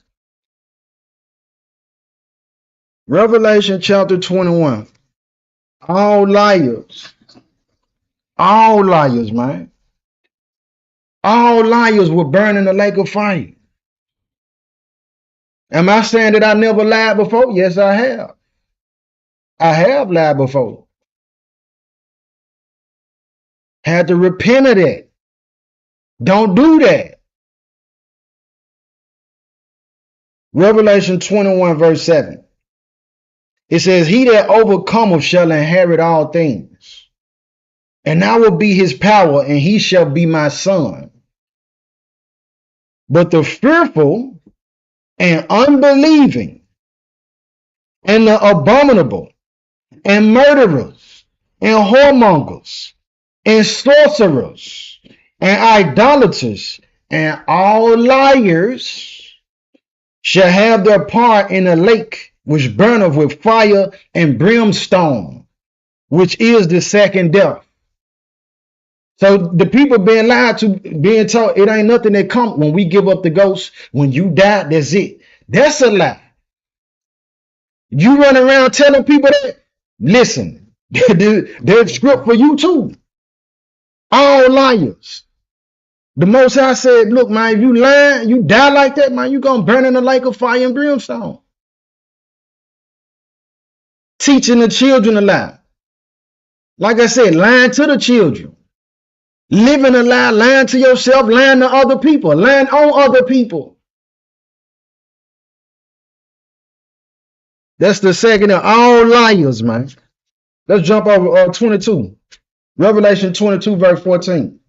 Revelation chapter 21. All liars, man. All liars will burn in the lake of fire. Am I saying that I never lied before? Yes, I have. I have lied before. Had to repent of that. Don't do that. Revelation 21 verse 7. It says, he that overcometh shall inherit all things, and I will be his power, and he shall be my son. But the fearful and unbelieving and the abominable and murderers and whoremongers and sorcerers and idolaters and all liars shall have their part in a lake which burneth with fire and brimstone, which is the second death. So the people being lied to, being told it ain't nothing that come when we give up the ghost. When you die, that's it. That's a lie. You run around telling people that, listen, there's script for you too. All liars. The Most High said, look, man, if you lie, you die like that, man, you're going to burn in the lake of fire and brimstone. Teaching the children a lie. Like I said, lying to the children. Living a lie, lying to yourself, lying to other people, lying on other people. That's the second of all liars, man. Let's jump over 22. Revelation 22, verse 14.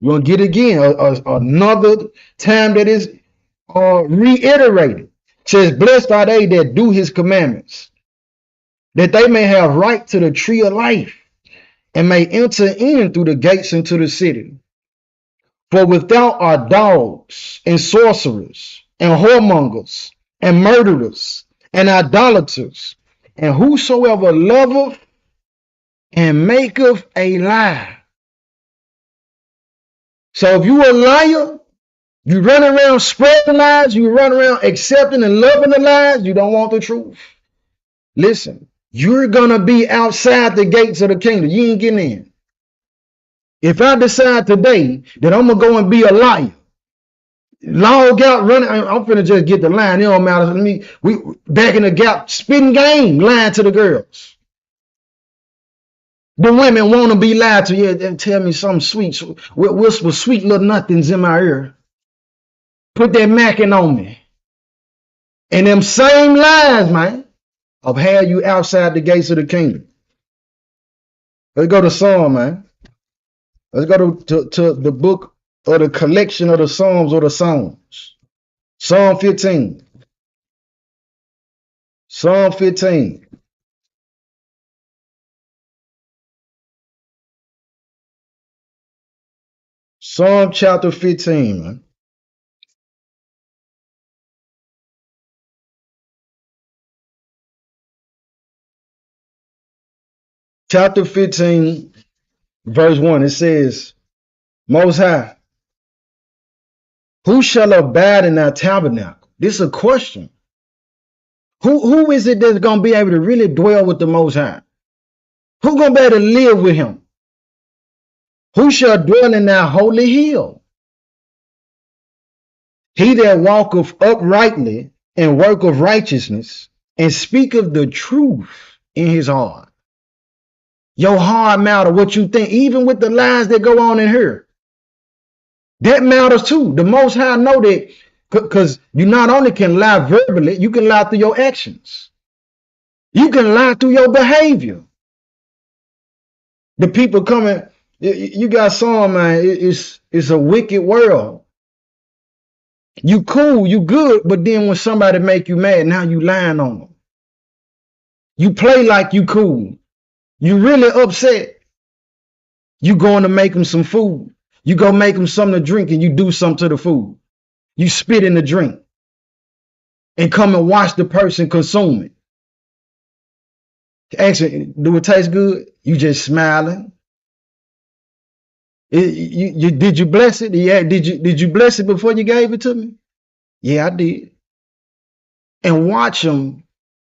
You're going to get again another time that is reiterated. It says, blessed are they that do his commandments, that they may have right to the tree of life and may enter in through the gates into the city. For without are dogs and sorcerers and whoremongers and murderers and idolaters and whosoever loveth and maketh a lie. So if you a liar, you run around spreading lies, you run around accepting and loving the lies, you don't want the truth. Listen, you're going to be outside the gates of the kingdom. You ain't getting in. If I decide today that I'm going to go and be a liar, log out, running, I'm finna just get the line. It don't matter to me. We back in the gap, spitting game, lying to the girls. The women want to be lied to. Yeah, they tell me something sweet, whisper sweet little nothings in my ear. Put that macking on me. And them same lies, man, of how you outside the gates of the kingdom. Let's go to Psalm, man. Let's go to the book or the collection of the Psalms or the Psalms. Psalm 15. Psalm 15. Psalm chapter 15, man. Chapter 15, verse 1, it says, Most High, who shall abide in thy tabernacle? This is a question. Who is it that's going to be able to really dwell with the Most High? Who going to be able to live with him? Who shall dwell in thy holy hill? He that walketh uprightly and worketh righteousness and speaketh the truth in his heart. Your heart matter, what you think, even with the lies that go on in here. That matters too. The Most High know that, because you not only can lie verbally, you can lie through your actions. You can lie through your behavior. The people coming, you got some, man, it's a wicked world. You cool, you good, but then when somebody make you mad, now you lying on them. You play like you cool. You really upset. You going to make them some food. You go make them something to drink and you do something to the food. You spit in the drink and come and watch the person consume it. Actually, do it taste good? You just smiling. Did you bless it? Yeah. Did you bless it before you gave it to me? Yeah, I did. And watch them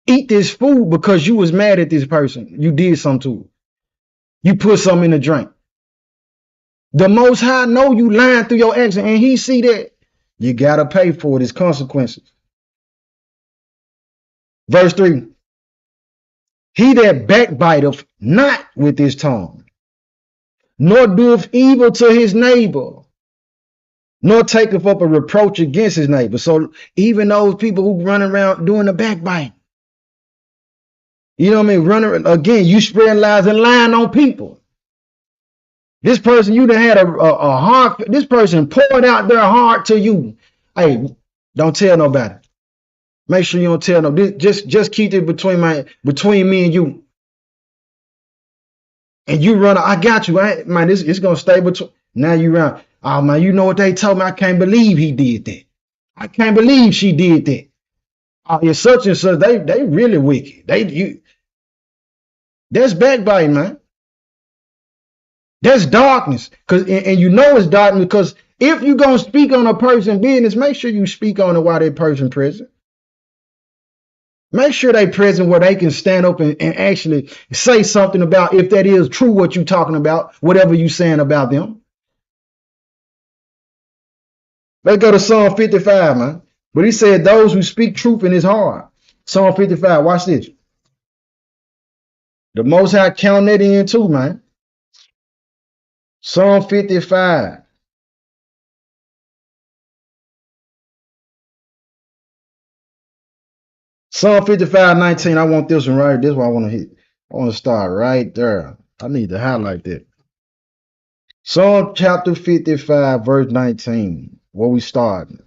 eat this food because you was mad at this person. You did something to it. You put something in the drink. The Most High know you lying through your action, and he see that. You got to pay for it. It's consequences. Verse 3. He that backbiteth not with his tongue, nor doeth evil to his neighbor, nor taketh up a reproach against his neighbor. So even those people who run around doing the backbite, you know what I mean? Running again, you spreading lies and lying on people. This person, you done had a heart. This person poured out their heart to you. Hey, don't tell nobody. Make sure you don't tell nobody. Just keep it between me and you. And you run. I got you. Man, it's gonna stay between. Now you run. Oh man, you know what they told me? I can't believe he did that. I can't believe she did that. Oh, it's such and such. They really wicked. That's backbiting, man. That's darkness. And you know it's darkness because if you're going to speak on a person's business, make sure you speak on it while that person present. Make sure they present where they can stand up and actually say something about if that is true what you're talking about, whatever you're saying about them. Let's go to Psalm 55, man. But he said those who speak truth in his heart. Psalm 55, watch this. The Most High count that in too, man. Psalm 55. Psalm 55:19. I want this one right. This one I want to hit. I want to start right there. I need to highlight that. Psalm chapter 55, verse 19. Where we starting?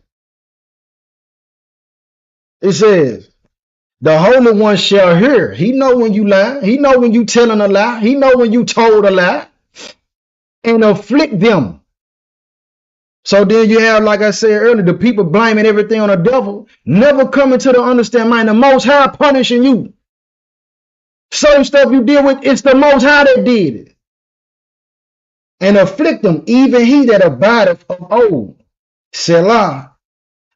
It says, the Holy One shall hear. He know when you lie. He know when you telling a lie. He know when you told a lie. And afflict them. So then you have, like I said earlier, the people blaming everything on the devil, never coming to the understand, man, the Most High punishing you. Certain stuff you deal with, it's the Most High that did it. And afflict them, even he that abideth of old, Selah,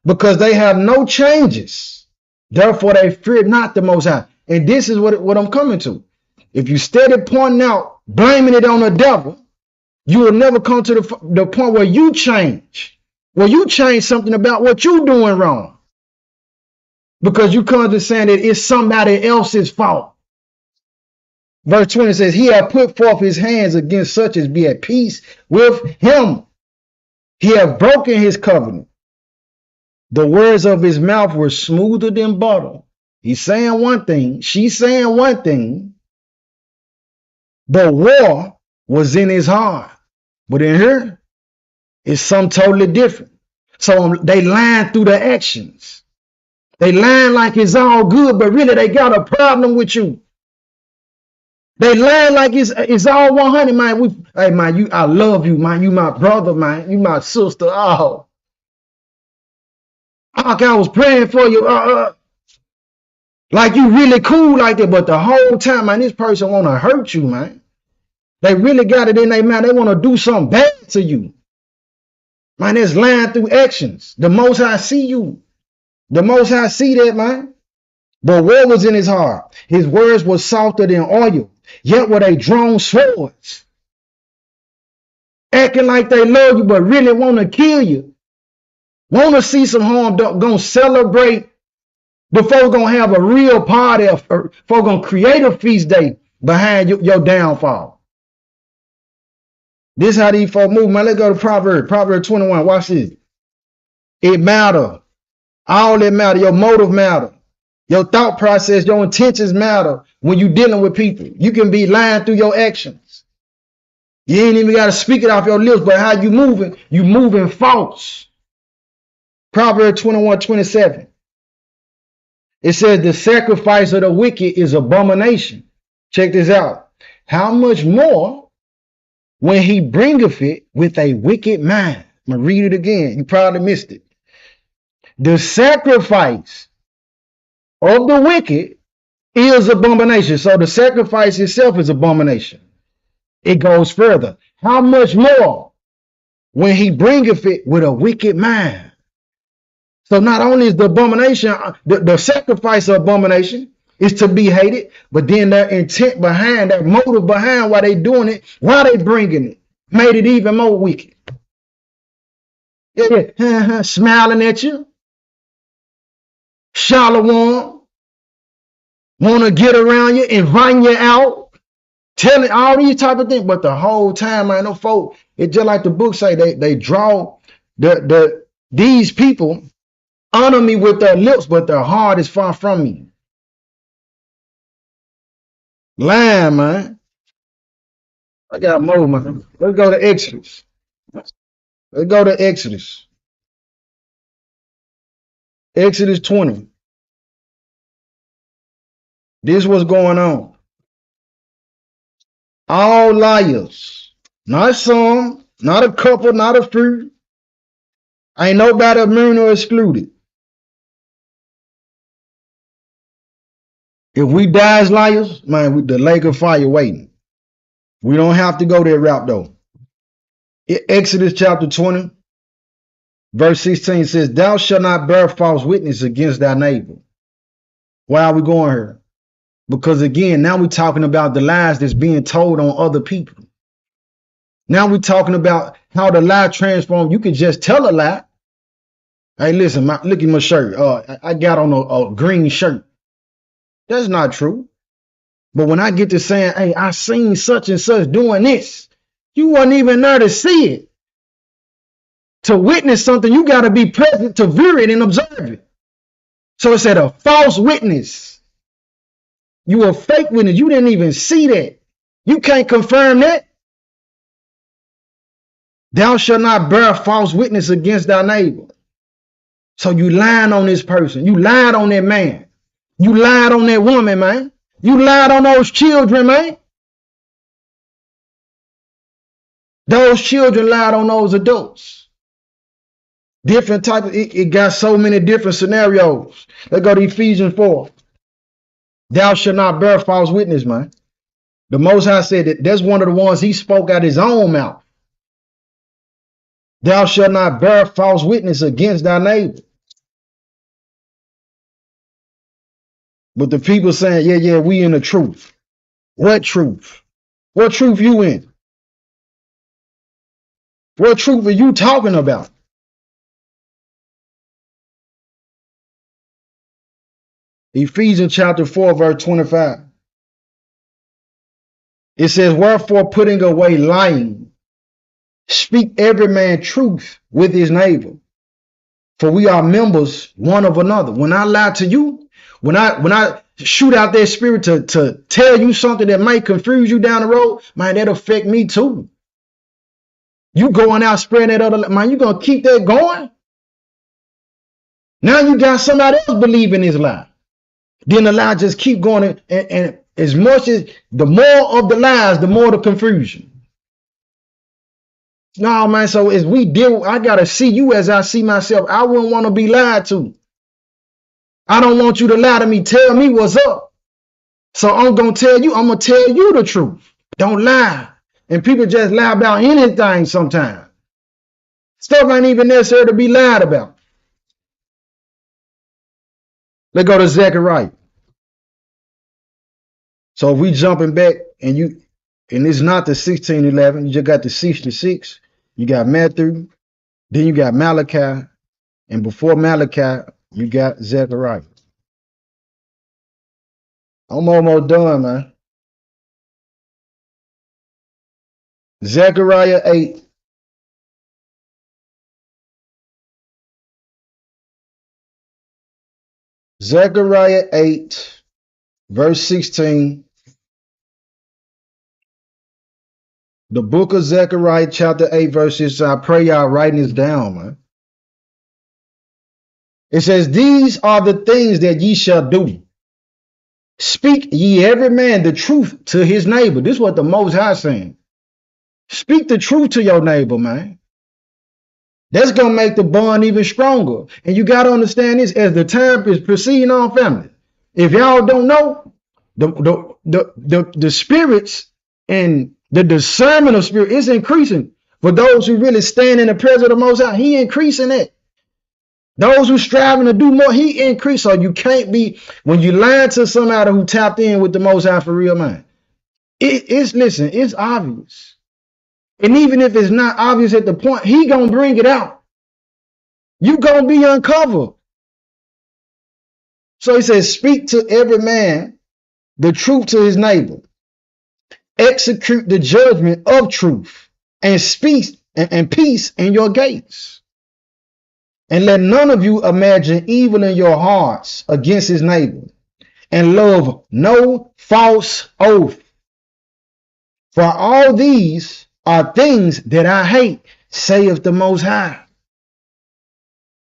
because they have no changes. Therefore they fear not the Most High. And this is what I'm coming to. If you steady pointing out, blaming it on the devil, you will never come to the point where you change. Where you change something about what you're doing wrong. Because you come to saying that it's somebody else's fault. Verse 20 says, he hath put forth his hands against such as be at peace with him. He hath broken his covenant. The words of his mouth were smoother than butter. He's saying one thing, she's saying one thing, but war was in his heart. But in here, it's something totally different. So they lying through the actions. They lying like it's all good, but really they got a problem with you. They lying like it's all 100, man. Hey, man, I love you, man. You my brother, man. You my sister. Oh, I was praying for you. Like you really cool like that, but the whole time, man, this person want to hurt you, man. They really got it in their mind. They want to do something bad to you. Man, it's lying through actions. The Most High see you. The Most High see that, man. But war was in his heart. His words were softer than oil, yet were they drawn swords. Acting like they love you, but really want to kill you. Want to see some harm, gonna celebrate before gonna have a real party, before gonna create a feast day behind your downfall. This how these folk move, man. Let's go to Proverbs 21. Watch this. It matter. All that matter. Your motive matter. Your thought process, your intentions matter when you dealing with people. You can be lying through your actions. You ain't even got to speak it off your lips, but how you moving false. Proverbs 21:27. It says the sacrifice of the wicked is abomination. Check this out. How much more when he bringeth it with a wicked mind? I'm going to read it again. You probably missed it. The sacrifice of the wicked is abomination. So the sacrifice itself is abomination. It goes further. How much more when he bringeth it with a wicked mind? So not only is the abomination, the sacrifice of abomination is to be hated, but then their intent behind, that motive behind why they doing it, why they bringing it, made it even more wicked. Yeah, smiling at you, shalom, want to get around you, inviting you out, telling all these type of things. But the whole time, man, no folk, it's just like the book say, they draw these people honor me with their lips, but their heart is far from me. Lying, man. I got more, man. Let's go to Exodus. Let's go to Exodus. Exodus 20. This was going on. All liars. Not some, not a couple, not a few. Ain't nobody immune or excluded. If we die as liars, man, the lake of fire waiting. We don't have to go that route though. Exodus chapter 20, verse 16 says, thou shalt not bear false witness against thy neighbor. Why are we going here? Because again, now we're talking about the lies that's being told on other people. Now we're talking about how the lie transforms. You can just tell a lie. Hey, listen, look at my shirt. I got on a green shirt. That's not true. But when I get to saying, hey, I seen such and such doing this, you weren't even there to see it. To witness something, you got to be present to view it and observe it. So it said a false witness. You a fake witness. You didn't even see that. You can't confirm that. Thou shalt not bear false witness against thy neighbor. So you lied on this person. You lied on that man. You lied on that woman, man. You lied on those children, man. Those children lied on those adults. Different type of, it got so many different scenarios. Let's go to Ephesians 4. Thou shalt not bear false witness, man. The Most High said that that's one of the ones he spoke out his own mouth. Thou shalt not bear false witness against thy neighbor. But the people saying, yeah, we in the truth. What truth? What truth you in? What truth are you talking about? Ephesians chapter 4, verse 25. It says, wherefore putting away lying, speak every man truth with his neighbor. For we are members one of another. When I lie to you, when I shoot out that spirit to tell you something that might confuse you down the road, man, that affect me too. You going out spreading that other, man, you gonna keep that going? Now you got somebody else believing this lie. Then the lie just keep going, and as much as the more of the lies, the more the confusion. No, man, so as we deal, I gotta see you as I see myself. I wouldn't want to be lied to. I don't want you to lie to me, tell me what's up. So I'm gonna tell you the truth. Don't lie. And people just lie about anything sometimes. Stuff ain't even necessary to be lied about. Let's go to Zechariah. So if we jumping back and it's not the 16:11, you just got the 66, you got Matthew, then you got Malachi, and before Malachi, you got Zechariah. I'm almost done, man. Zechariah 8. Zechariah 8, verse 16. The book of Zechariah, chapter 8, verse 6. I pray y'all writing this down, man. It says, these are the things that ye shall do. Speak ye every man the truth to his neighbor. This is what the Most High is saying. Speak the truth to your neighbor, man. That's going to make the bond even stronger. And you got to understand this as the time is proceeding on, family. If y'all don't know, the spirits and the discernment of spirit is increasing. For those who really stand in the presence of the Most High, he increasing it. Those who striving to do more, he increase. So you can't be, when you lie to somebody who tapped in with the Most High for real, man, listen, it's obvious. And even if it's not obvious at the point, he gonna bring it out. You gonna be uncovered. So he says, speak to every man the truth to his neighbor. Execute the judgment of truth and speak and peace in your gates. And let none of you imagine evil in your hearts against his neighbor, and love no false oath. For all these are things that I hate, saith the Most High.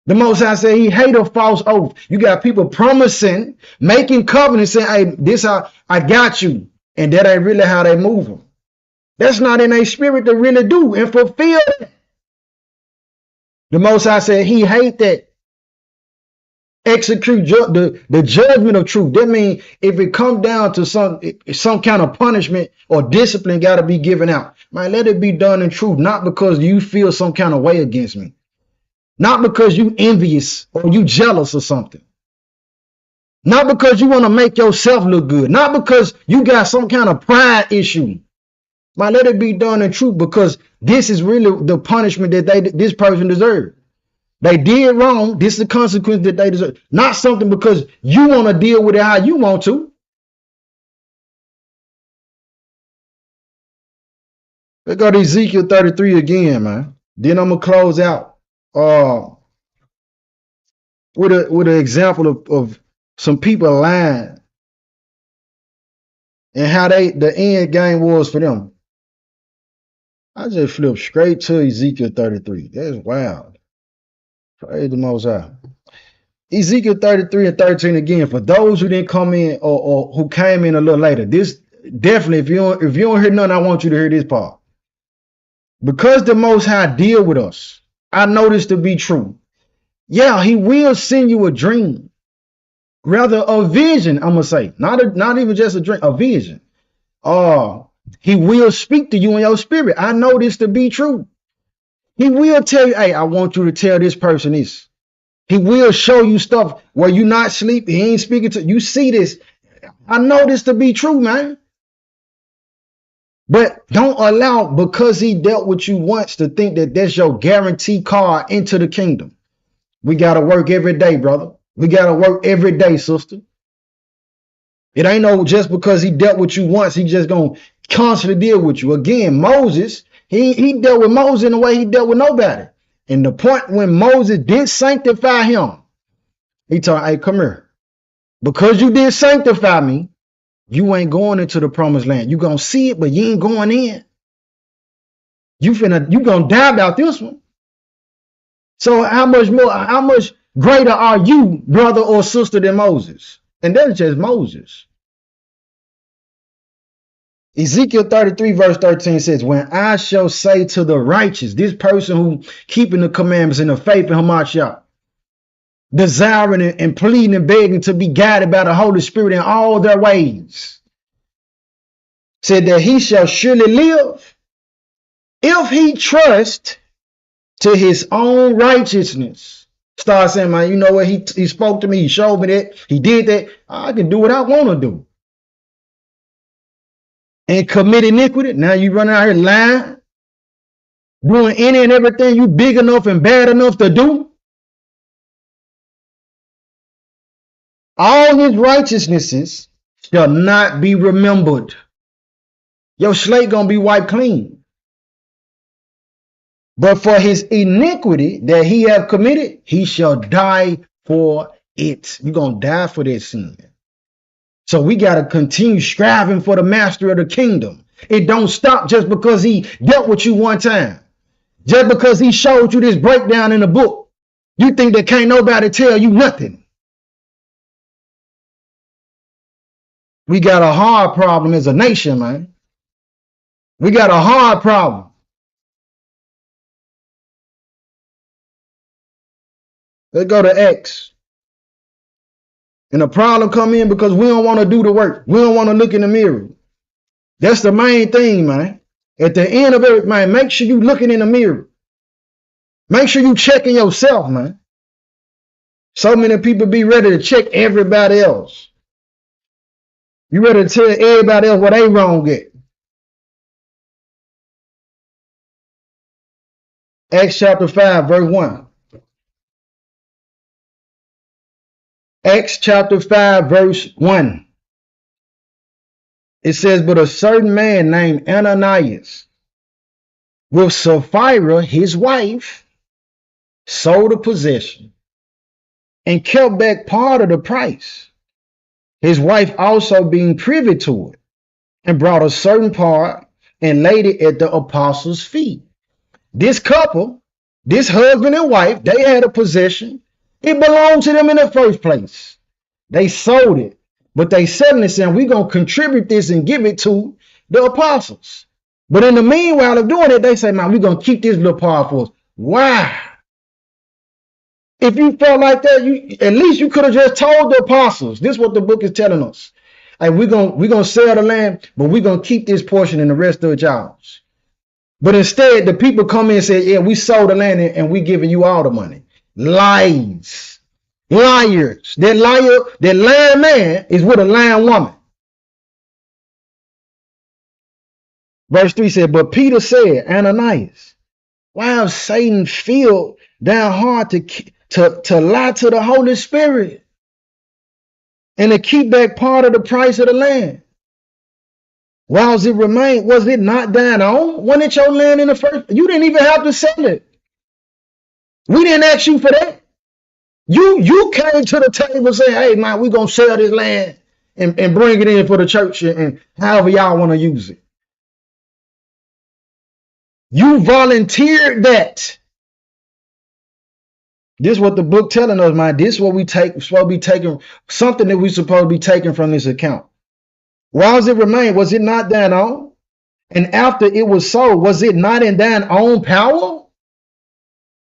The Most High said he hate a false oath. You got people promising, making covenants, saying, hey, this I got you. And that ain't really how they move them. That's not in their spirit to really do and fulfill it. The Most High said he hate that. Execute the judgment of truth. That means if it comes down to some kind of punishment or discipline got to be given out, man, let it be done in truth, not because you feel some kind of way against me, not because you envious or you jealous or something, not because you want to make yourself look good, not because you got some kind of pride issue. Man, let it be done in truth, because this is really the punishment that this person deserves. They did wrong. This is the consequence that they deserve. Not something because you want to deal with it how you want to. Let's go to Ezekiel 33 again, man. Then I'm going to close out with an example of some people lying and how the end game was for them. I just flipped straight to Ezekiel 33. That's wild. Praise the Most High. Ezekiel 33 and 13 again, for those who didn't come in or who came in a little later. This definitely, if you don't hear nothing, I want you to hear this part. Because the Most High deal with us, I know this to be true. Yeah, he will send you a dream. Rather a vision, I'm gonna say. Not even just a dream, a vision. He will speak to you in your spirit. I know this to be true. He will tell you, hey, I want you to tell this person this. He will show you stuff where you're not sleeping. He ain't speaking to you. See this. I know this to be true, man. But don't allow, because he dealt with you once, to think that that's your guarantee card into the kingdom. We got to work every day, brother. We got to work every day, sister. It ain't no just because he dealt with you once, he just going to constantly deal with you. Again, Moses, he dealt with Moses in the way he dealt with nobody. And the point when Moses did sanctify him, he told him, hey, come here. Because you did sanctify me, you ain't going into the promised land. You going to see it, but you ain't going in. You going to die about this one. So how much greater are you, brother or sister, than Moses? And that's just Moses. Ezekiel 33 verse 13 says, when I shall say to the righteous, this person who keeping the commandments in the faith in Hamashiach, desiring and pleading and begging to be guided by the Holy Spirit in all their ways, said that he shall surely live if he trust to his own righteousness. Start saying, man, you know what? He spoke to me. He showed me that. He did that. I can do what I want to do. And commit iniquity. Now you run out here lying, doing any and everything you big enough and bad enough to do. All his righteousnesses shall not be remembered. Your slate gonna be wiped clean. But for his iniquity that he have committed, he shall die for it. You're gonna die for that sin. So we got to continue striving for the master of the kingdom. It don't stop just because he dealt with you one time. Just because he showed you this breakdown in the book. You think that can't nobody tell you nothing. We got a hard problem as a nation, man. We got a hard problem. Let's go to X. And the problem come in because we don't want to do the work. We don't want to look in the mirror. That's the main thing, man. At the end of it, man, make sure you looking in the mirror. Make sure you checking yourself, man. So many people be ready to check everybody else. You ready to tell everybody else what they wrong at. Acts chapter 5, verse 1. Acts chapter 5, verse 1. It says, but a certain man named Ananias, with Sapphira, his wife, sold a possession and kept back part of the price. His wife also being privy to it, and brought a certain part and laid it at the apostles' feet. This couple, this husband and wife, they had a possession. It belonged to them in the first place. They sold it, but they suddenly said, we're going to contribute this and give it to the apostles. But in the meanwhile of doing it, they say, man, we're going to keep this little part for us. Why? If you felt like that, at least you could have just told the apostles. This is what the book is telling us. Hey, we're gonna sell the land, but we're going to keep this portion and the rest of it's ours. But instead, the people come in and say, yeah, we sold the land and we giving you all the money. Lies. Liars. That lying man is with a lying woman. Verse 3 said, but Peter said, Ananias, why have Satan filled down hard to lie to the Holy Spirit and to keep back part of the price of the land? Whilst it remained, was it not thine own? Wasn't it your land in the first? You didn't even have to sell it. We didn't ask you for that. You came to the table saying, hey, man, we're going to sell this land and bring it in for the church and however y'all want to use it. You volunteered that. This is what the book telling us, man. This is what we take, supposed to be taking, something that we supposed to be taking from this account. Why does it remain? Was it not thine own? And after it was sold, was it not in thine own power?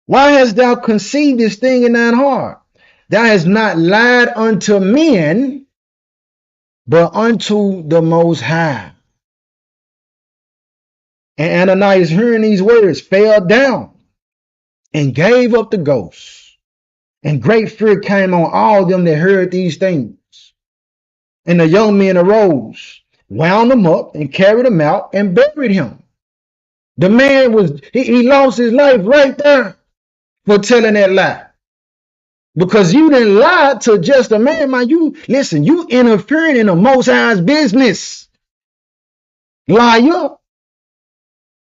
Why hast thou conceived this thing in thine heart? Thou hast not lied unto men, but unto the Most High. And Ananias, hearing these words, fell down and gave up the ghost. And great fear came on all them that heard these things. And the young men arose, wound him up, and carried him out and buried him. The man was, he lost his life right there for telling that lie. Because you didn't lie to just a man, man. You listen, you interfering in the Most High's business. Liar.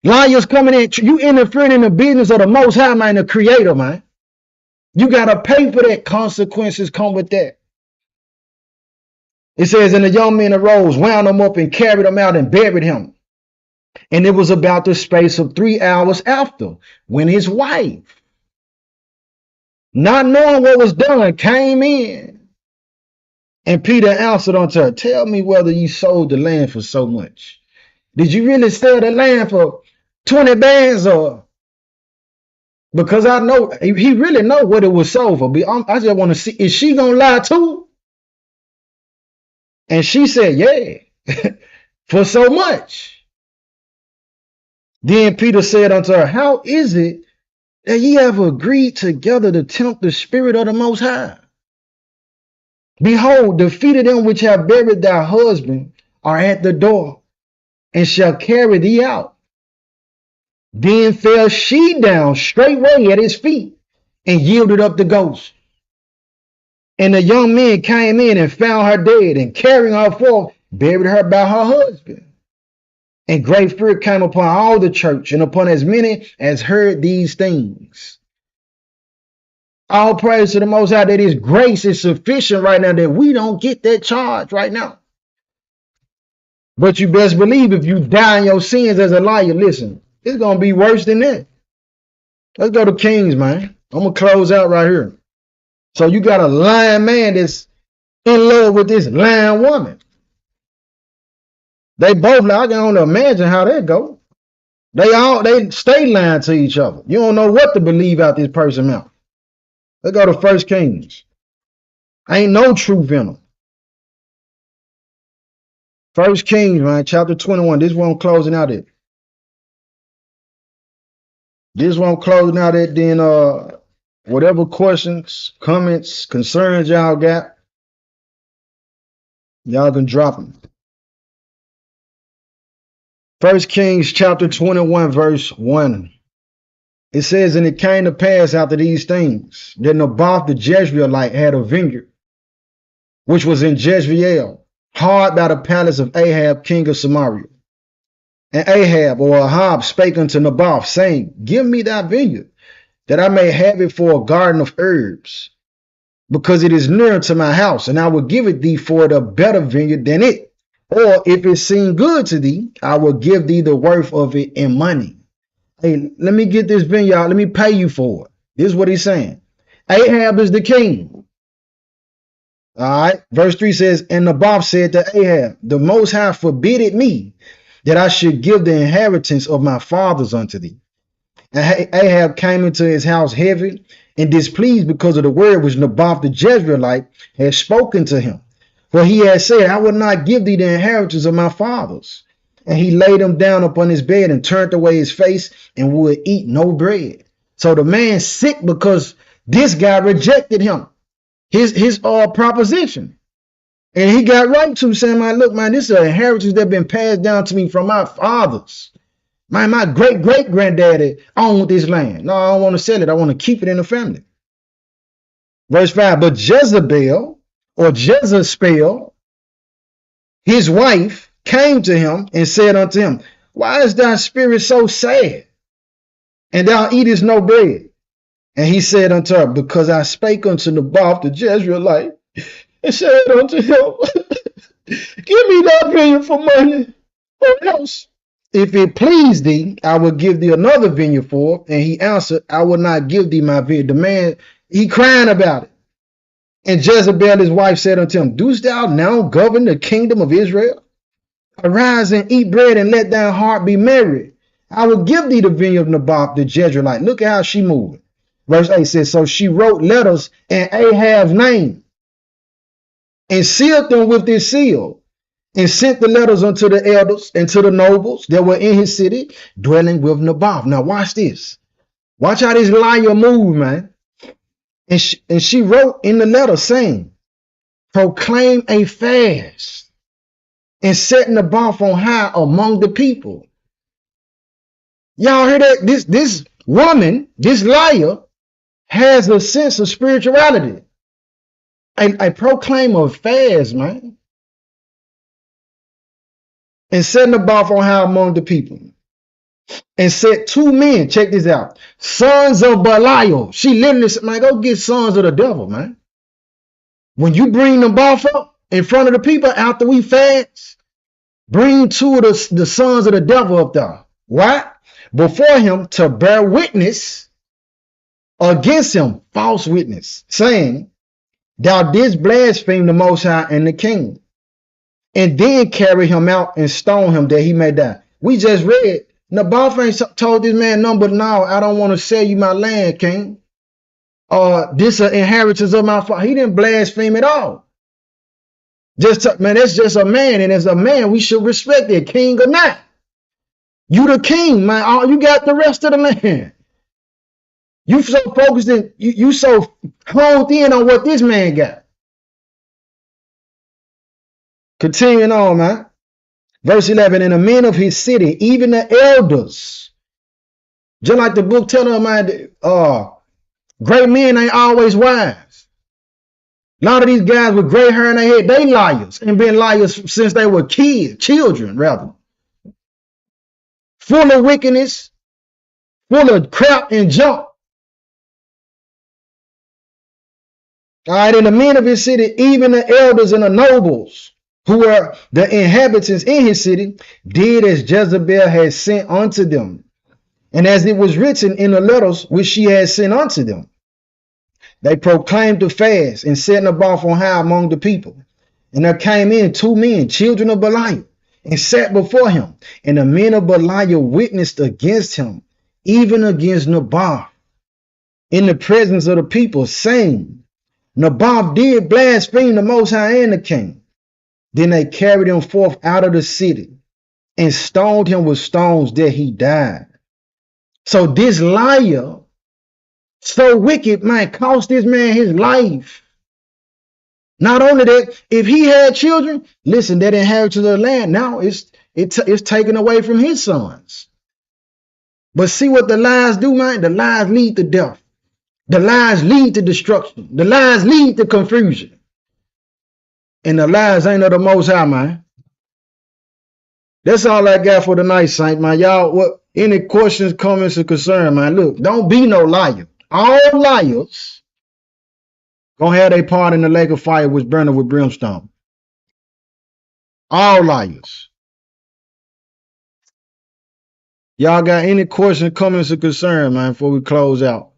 Liars coming in, you interfering in the business of the Most High, man, the Creator, man. You got to pay for that. Consequences come with that. It says, and the young men arose, wound him up, and carried him out and buried him. And it was about the space of 3 hours after, when his wife, not knowing what was done, came in. And Peter answered unto her, tell me whether you sold the land for so much. Did you really sell the land for 20 bands or? Because I know, he really know what it was sold for. I just want to see, is she going to lie too? And she said, yeah, for so much. Then Peter said unto her, how is it that ye have agreed together to tempt the Spirit of the Most High? Behold, the feet of them which have buried thy husband are at the door, and shall carry thee out. Then fell she down straightway at his feet, and yielded up the ghost. And the young men came in and found her dead, and carrying her forth, buried her by her husband. And great fear came upon all the church, and upon as many as heard these things. All praise to the Most High that his grace is sufficient right now, that we don't get that charge right now. But you best believe if you die in your sins as a liar, listen, it's going to be worse than that. Let's go to Kings, man. I'm going to close out right here. So you got a lying man that's in love with this lying woman. They both, I can only imagine how that go. They stay lying to each other. You don't know what to believe out this person's mouth. Let's go to 1 Kings. Ain't no truth in them. 1 Kings, man, chapter 21. This one I'm closing out at. This one I'm closing out at. Then whatever questions, comments, concerns y'all got, y'all can drop them. 1 Kings chapter 21, verse 1. It says, and it came to pass after these things that Naboth the Jezreelite had a vineyard, which was in Jezreel, hard by the palace of Ahab, king of Samaria. And Ahab, or Ahab, spake unto Naboth, saying, give me thy vineyard, that I may have it for a garden of herbs, because it is near to my house, and I will give it thee for it a better vineyard than it. Or if it seem good to thee, I will give thee the worth of it in money. Hey, let me get this vineyard. Let me pay you for it. This is what he's saying. Ahab is the king. All right. Verse 3 says, and Naboth said to Ahab, the Most High forbidded me that I should give the inheritance of my fathers unto thee. And Ahab came into his house heavy and displeased because of the word which Naboth the Jezreelite had spoken to him. For he had said, I will not give thee the inheritance of my fathers. And he laid him down upon his bed and turned away his face and would eat no bread. So the man sick because this guy rejected him, his proposition. And he got right to saying, man, look, man, this is an inheritance that's been passed down to me from my fathers. Man, my great-great-granddaddy owned this land. No, I don't want to sell it. I want to keep it in the family. Verse 5, but Jezebel, or Jezebel, his wife, came to him and said unto him, why is thy spirit so sad, and thou eatest no bread? And he said unto her, because I spake unto Naboth the Jezreelite, and said unto him, give me that vineyard for money, or else, if it please thee, I will give thee another vineyard for it. And he answered, I will not give thee my vineyard. The man, he crying about it. And Jezebel, his wife, said unto him, dost thou now govern the kingdom of Israel? Arise and eat bread, and let thine heart be merry. I will give thee the vineyard of Naboth the Jezreelite. Look at how she moving. Verse 8 says, so she wrote letters in Ahab's name, and sealed them with this seal, and sent the letters unto the elders and to the nobles that were in his city, dwelling with Naboth. Now watch this. Watch how this liar move, man. And she wrote in the letter saying, proclaim a fast, and set Naboth on high among the people. Y'all hear that? This woman, this liar, has a sense of spirituality. A proclaim a fast, man. And set Naboth on high among the people. And set two men, check this out, sons of Belial. She literally said, man, go get sons of the devil, man. When you bring Naboth up in front of the people after we fast, bring two of the sons of the devil up there. Why? Before him to bear witness against him, false witness, saying, thou didst blaspheme the Most High and the king, and then carry him out and stone him that he may die. We just read, Naboth ain't told this man nothing but, no, I don't want to sell you my land, king. This is inheritance of my father. He didn't blaspheme at all. Man, that's just a man, and as a man, we should respect it, king or not. You the king, man. Oh, you got the rest of the land. You so focused in, you so honed in on what this man got. Continuing on, man. Verse 11, and the men of his city, even the elders, just like the book telling them, man, great men ain't always wise. A lot of these guys with gray hair in their head, they liars, and been liars since they were children, rather. Full of wickedness, full of crap and junk. All right, and the men of his city, even the elders and the nobles, who were the inhabitants in his city, did as Jezebel had sent unto them, and as it was written in the letters which she had sent unto them. They proclaimed the fast and set Naboth on high among the people. And there came in two men, children of Belial, and sat before him. And the men of Belial witnessed against him, even against Naboth, in the presence of the people, saying, Naboth did blaspheme the Most High and the king. Then they carried him forth out of the city and stoned him with stones that he died. So this liar, so wicked, man, cost this man his life. Not only that, if he had children, listen, that inheritance of the land, now it's taken away from his sons. But see what the lies do, man? The lies lead to death. The lies lead to destruction. The lies lead to confusion. And the lies ain't of the Most High, man. That's all I got for tonight, Saint, man. Y'all, what? Any questions, comments, or concern, man? Look, don't be no liar. All liars gonna have their part in the lake of fire which burneth with brimstone. All liars. Y'all got any questions, comments, or concern, man, before we close out?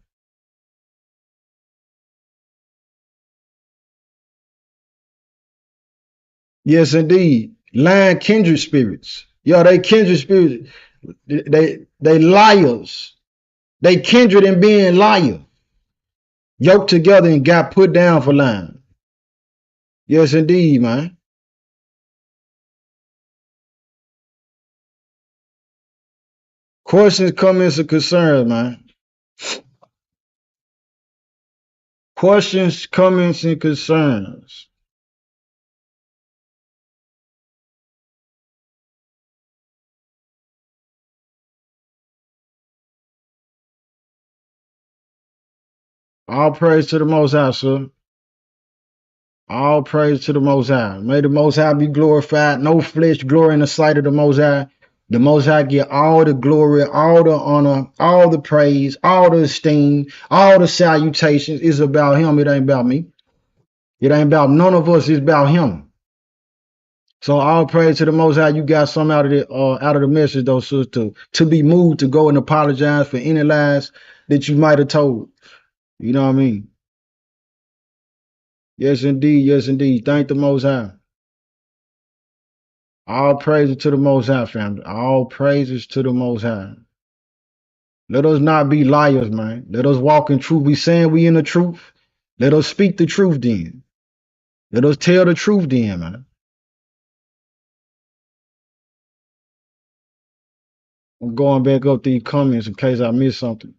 Yes, indeed. Lying kindred spirits. Yo, they kindred spirits. They liars. They kindred in being liar. Yoked together and got put down for lying. Yes, indeed, man. Questions, comments, or concerns, man. Questions, comments, and concerns. All praise to the Most High, sir. All praise to the Most High. May the Most High be glorified. No flesh glory in the sight of the Most High, The Most High get all the glory, all the honor, all the praise, all the esteem, all the salutations. It's about him. It ain't about me. It ain't about none of us. It's about him. So all praise to the Most High. You got something out of the message, though, sister, to be moved to go and apologize for any lies that you might have told. You know what I mean? Yes, indeed. Yes, indeed. Thank the Most High. All praises to the Most High, family. All praises to the Most High. Let us not be liars, man. Let us walk in truth. We saying we in the truth. Let us speak the truth then. Let us tell the truth then, man. I'm going back up these comments in case I missed something.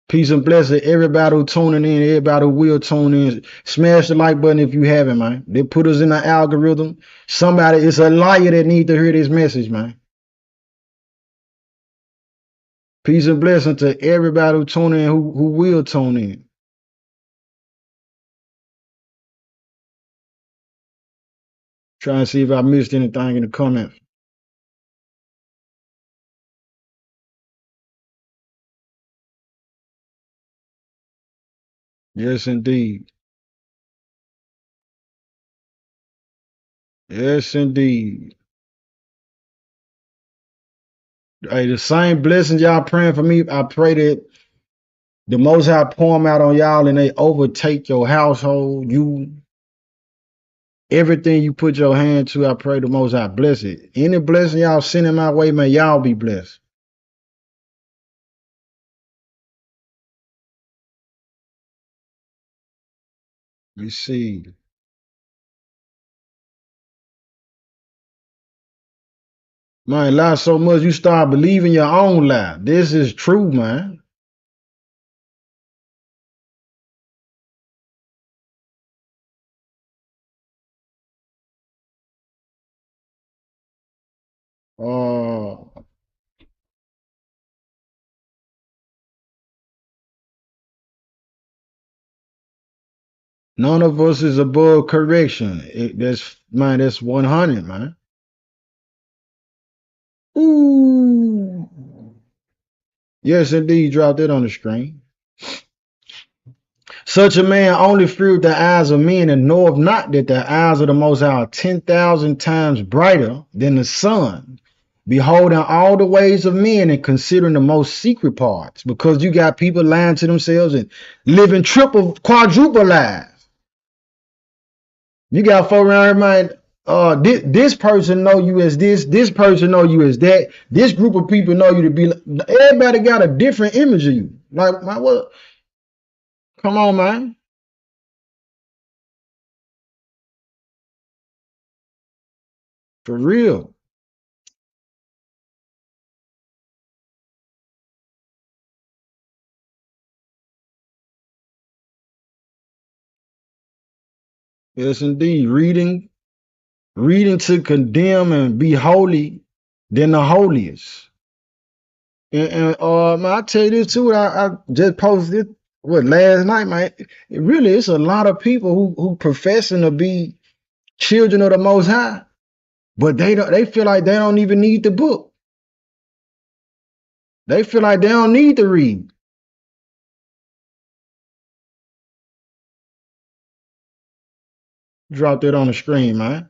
Peace and blessing everybody who tuning in, everybody who will tune in. Smash the like button if you haven't, man. They put us in the algorithm. Somebody is a liar that need to hear this message, man. Peace and blessing to everybody who tune in, who will tune in. Trying to see if I missed anything in the comments. Yes, indeed. Yes, indeed. Hey, the same blessings y'all praying for me, I pray that the Most High pour them out on y'all and they overtake your household, you, everything you put your hand to. I pray the Most High bless it. Any blessing y'all sending my way, man, y'all be blessed. You see, man, lie so much you start believing your own lie. This is true, man. None of us is above correction. That's 100, man. Ooh. Yes, indeed. Drop that on the screen. Such a man only feareth the eyes of men and knoweth not that the eyes of the Most High are 10,000 times brighter than the sun, beholding all the ways of men and considering the most secret parts. Because you got people lying to themselves and living triple, quadruple lives. You got folk around here, man. This person know you as this person know you as that. This group of people know you to be. Everybody got a different image of you. Like, man, what? Come on, man. For real. Yes, indeed. Reading to condemn and be holy than the holiest. And man, I tell you this too. I just posted it last night, man. It's a lot of people who professing to be children of the Most High, but they feel like they don't even need the book. They feel like they don't need to read. Drop that on the screen, man.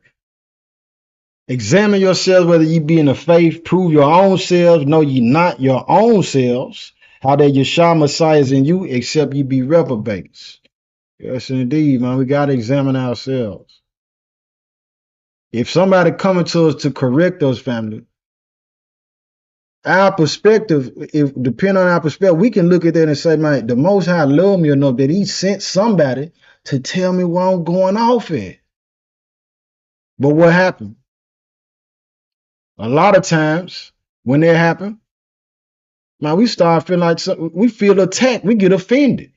Examine yourselves whether ye be in the faith. Prove your own selves. Know ye not your own selves, how that Yeshua Messiah is in you, except ye be reprobates. Yes, indeed, man. We got to examine ourselves. If somebody coming to us to correct us, family, our perspective, if depending on our perspective, we can look at that and say, man, the Most High loved me enough that he sent somebody to tell me where I'm going off at. But what happened? A lot of times when that happens, man, we start feeling like we feel attacked. We get offended.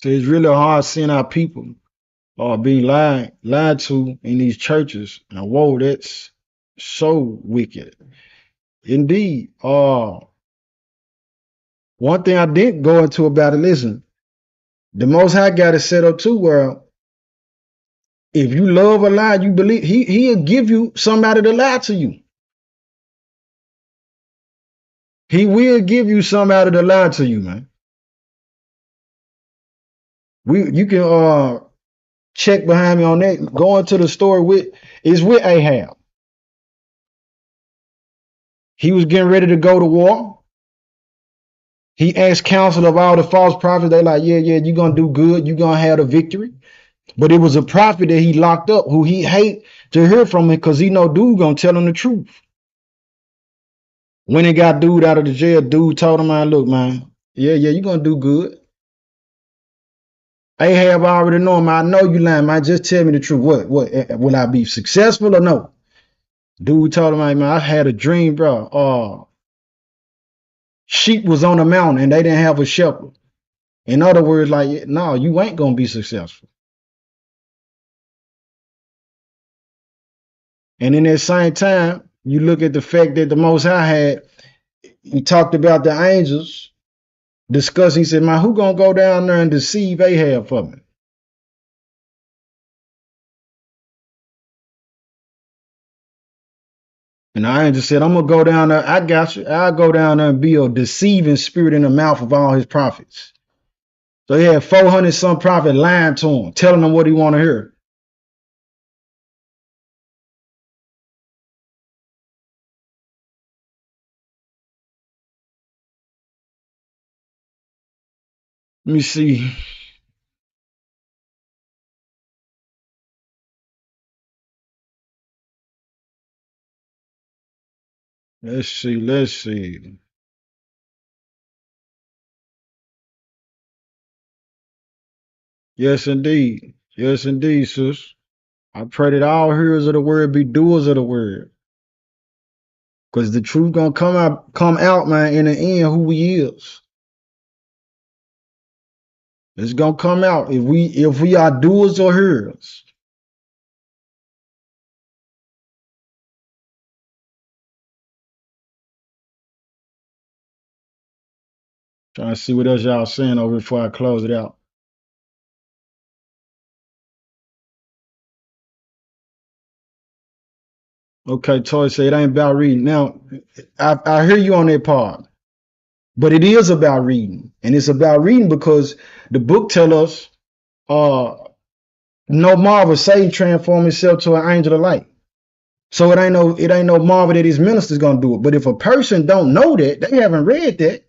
So it's really hard seeing our people being lied to in these churches. And whoa, that's so wicked. Indeed. One thing I didn't go into about it, listen, The Most High got it set up too where if you love a lie, you believe he'll give you somebody to lie to you. He will give you somebody to lie to you, man. You can check behind me on that. Go into the story with Ahab. He was getting ready to go to war. He asked counsel of all the false prophets. They like, yeah, you're gonna do good, you're gonna have the victory. But it was a prophet that he locked up who he hate to hear from him because he know dude gonna tell him the truth. When he got dude out of the jail, dude told him, man, look, man, yeah, you're gonna do good. Ahab already know him. I know you lying, man. Just tell me the truth. What will I be successful or no? Dude told him, man, I had a dream, bro. Sheep was on a mountain and they didn't have a shepherd. In other words, like, no, you ain't gonna be successful. And in that same time, you look at the fact that the Most High he talked about the angels discussing. He said, man, who gonna go down there and deceive Ahab for me? And the angel said, I'm gonna go down there. I got you. I'll go down there and be a deceiving spirit in the mouth of all his prophets. So he had 400 some prophet lying to him, telling him what he want to hear. Let me see. Let's see. Yes, indeed. Yes, indeed, sis. I pray that all hearers of the word be doers of the word. Because the truth gonna come out, man, in the end, who he is. It's gonna come out if we are doers or hearers. Trying to see what else y'all saying over before I close it out. Okay, Toy say it ain't about reading. Now, I hear you on that part, but it is about reading, and it's about reading because the book tell us, no marvel Satan transform himself to an angel of light. So it ain't no marvel that his minister's gonna do it. But if a person don't know that, they haven't read that.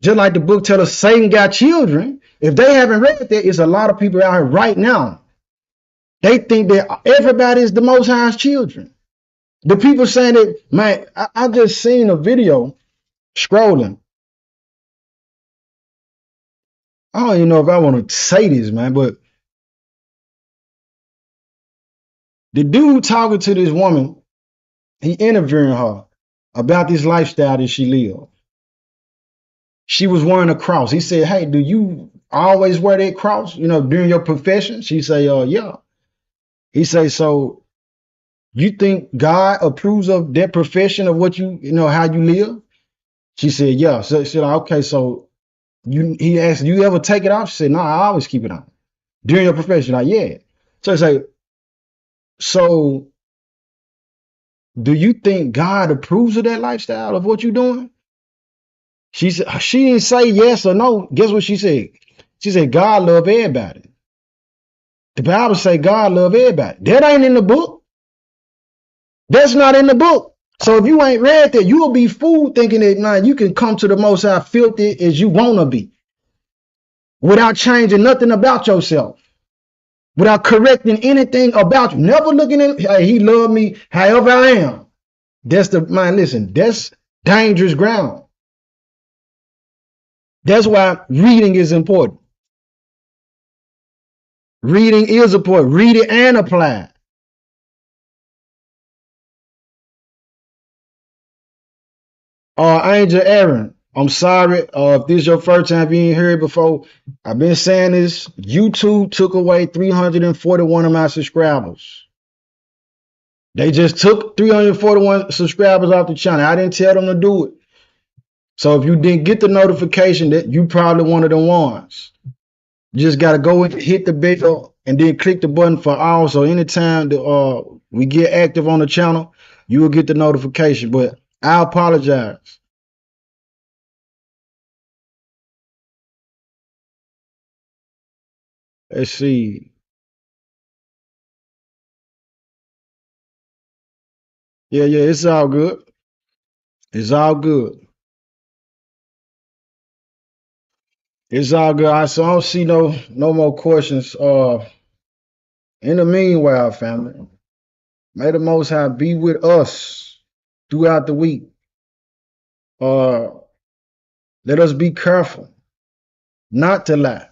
Just like the book tell us, Satan got children. If they haven't read that, it's a lot of people out here right now. They think that everybody is the Most High's children. The people saying that, man, I just seen a video scrolling. I don't even know if I want to say this, man, but the dude talking to this woman, he interviewing her about this lifestyle that she lived. She was wearing a cross. He said, hey, do you always wear that cross, during your profession? She say, yeah. He say, so you think God approves of that profession of what how you live? She said, yeah. So she said, okay, so he asked, you ever take it off? She said, no, I always keep it on. During your profession? Like, yeah. So it's like, so do you think God approves of that lifestyle of what you're doing? She said, she didn't say yes or no. Guess what she said? She said, God love everybody. The Bible say God love everybody. That ain't in the book. That's not in the book. So if you ain't read that, you will be fooled thinking that, man, you can come to the Most High filthy as you want to be without changing nothing about yourself, without correcting anything about you. Never looking at, hey, he loved me however I am. That's listen, that's dangerous ground. That's why reading is important. Reading is important. Read it and apply it. Angel Aaron, I'm sorry if this is your first time being here before. I've been saying this. YouTube took away 341 of my subscribers. They just took 341 subscribers off the channel. I didn't tell them to do it. So if you didn't get the notification, that you probably one of the ones. You just gotta go and hit the bell and then click the button for all. So anytime we get active on the channel, you will get the notification. But I apologize. Let's see. Yeah, it's all good. It's all good. It's all good. I don't see no more questions. In the meanwhile, family, may the Most High be with us throughout the week. Let us be careful not to lie.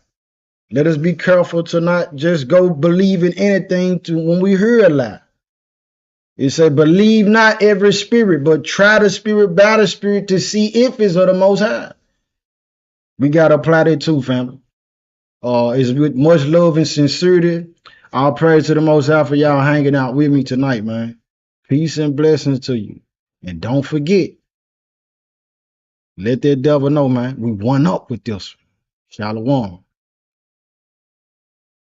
Let us be careful to not just go believe in anything when we hear a lie. It said, believe not every spirit, but try the spirit by the spirit to see if it's of the Most High. We got to apply that too, family. It's with much love and sincerity. All praise to the Most High for y'all hanging out with me tonight, man. Peace and blessings to you. And don't forget, let that devil know, man, we won up with this one. Shalom.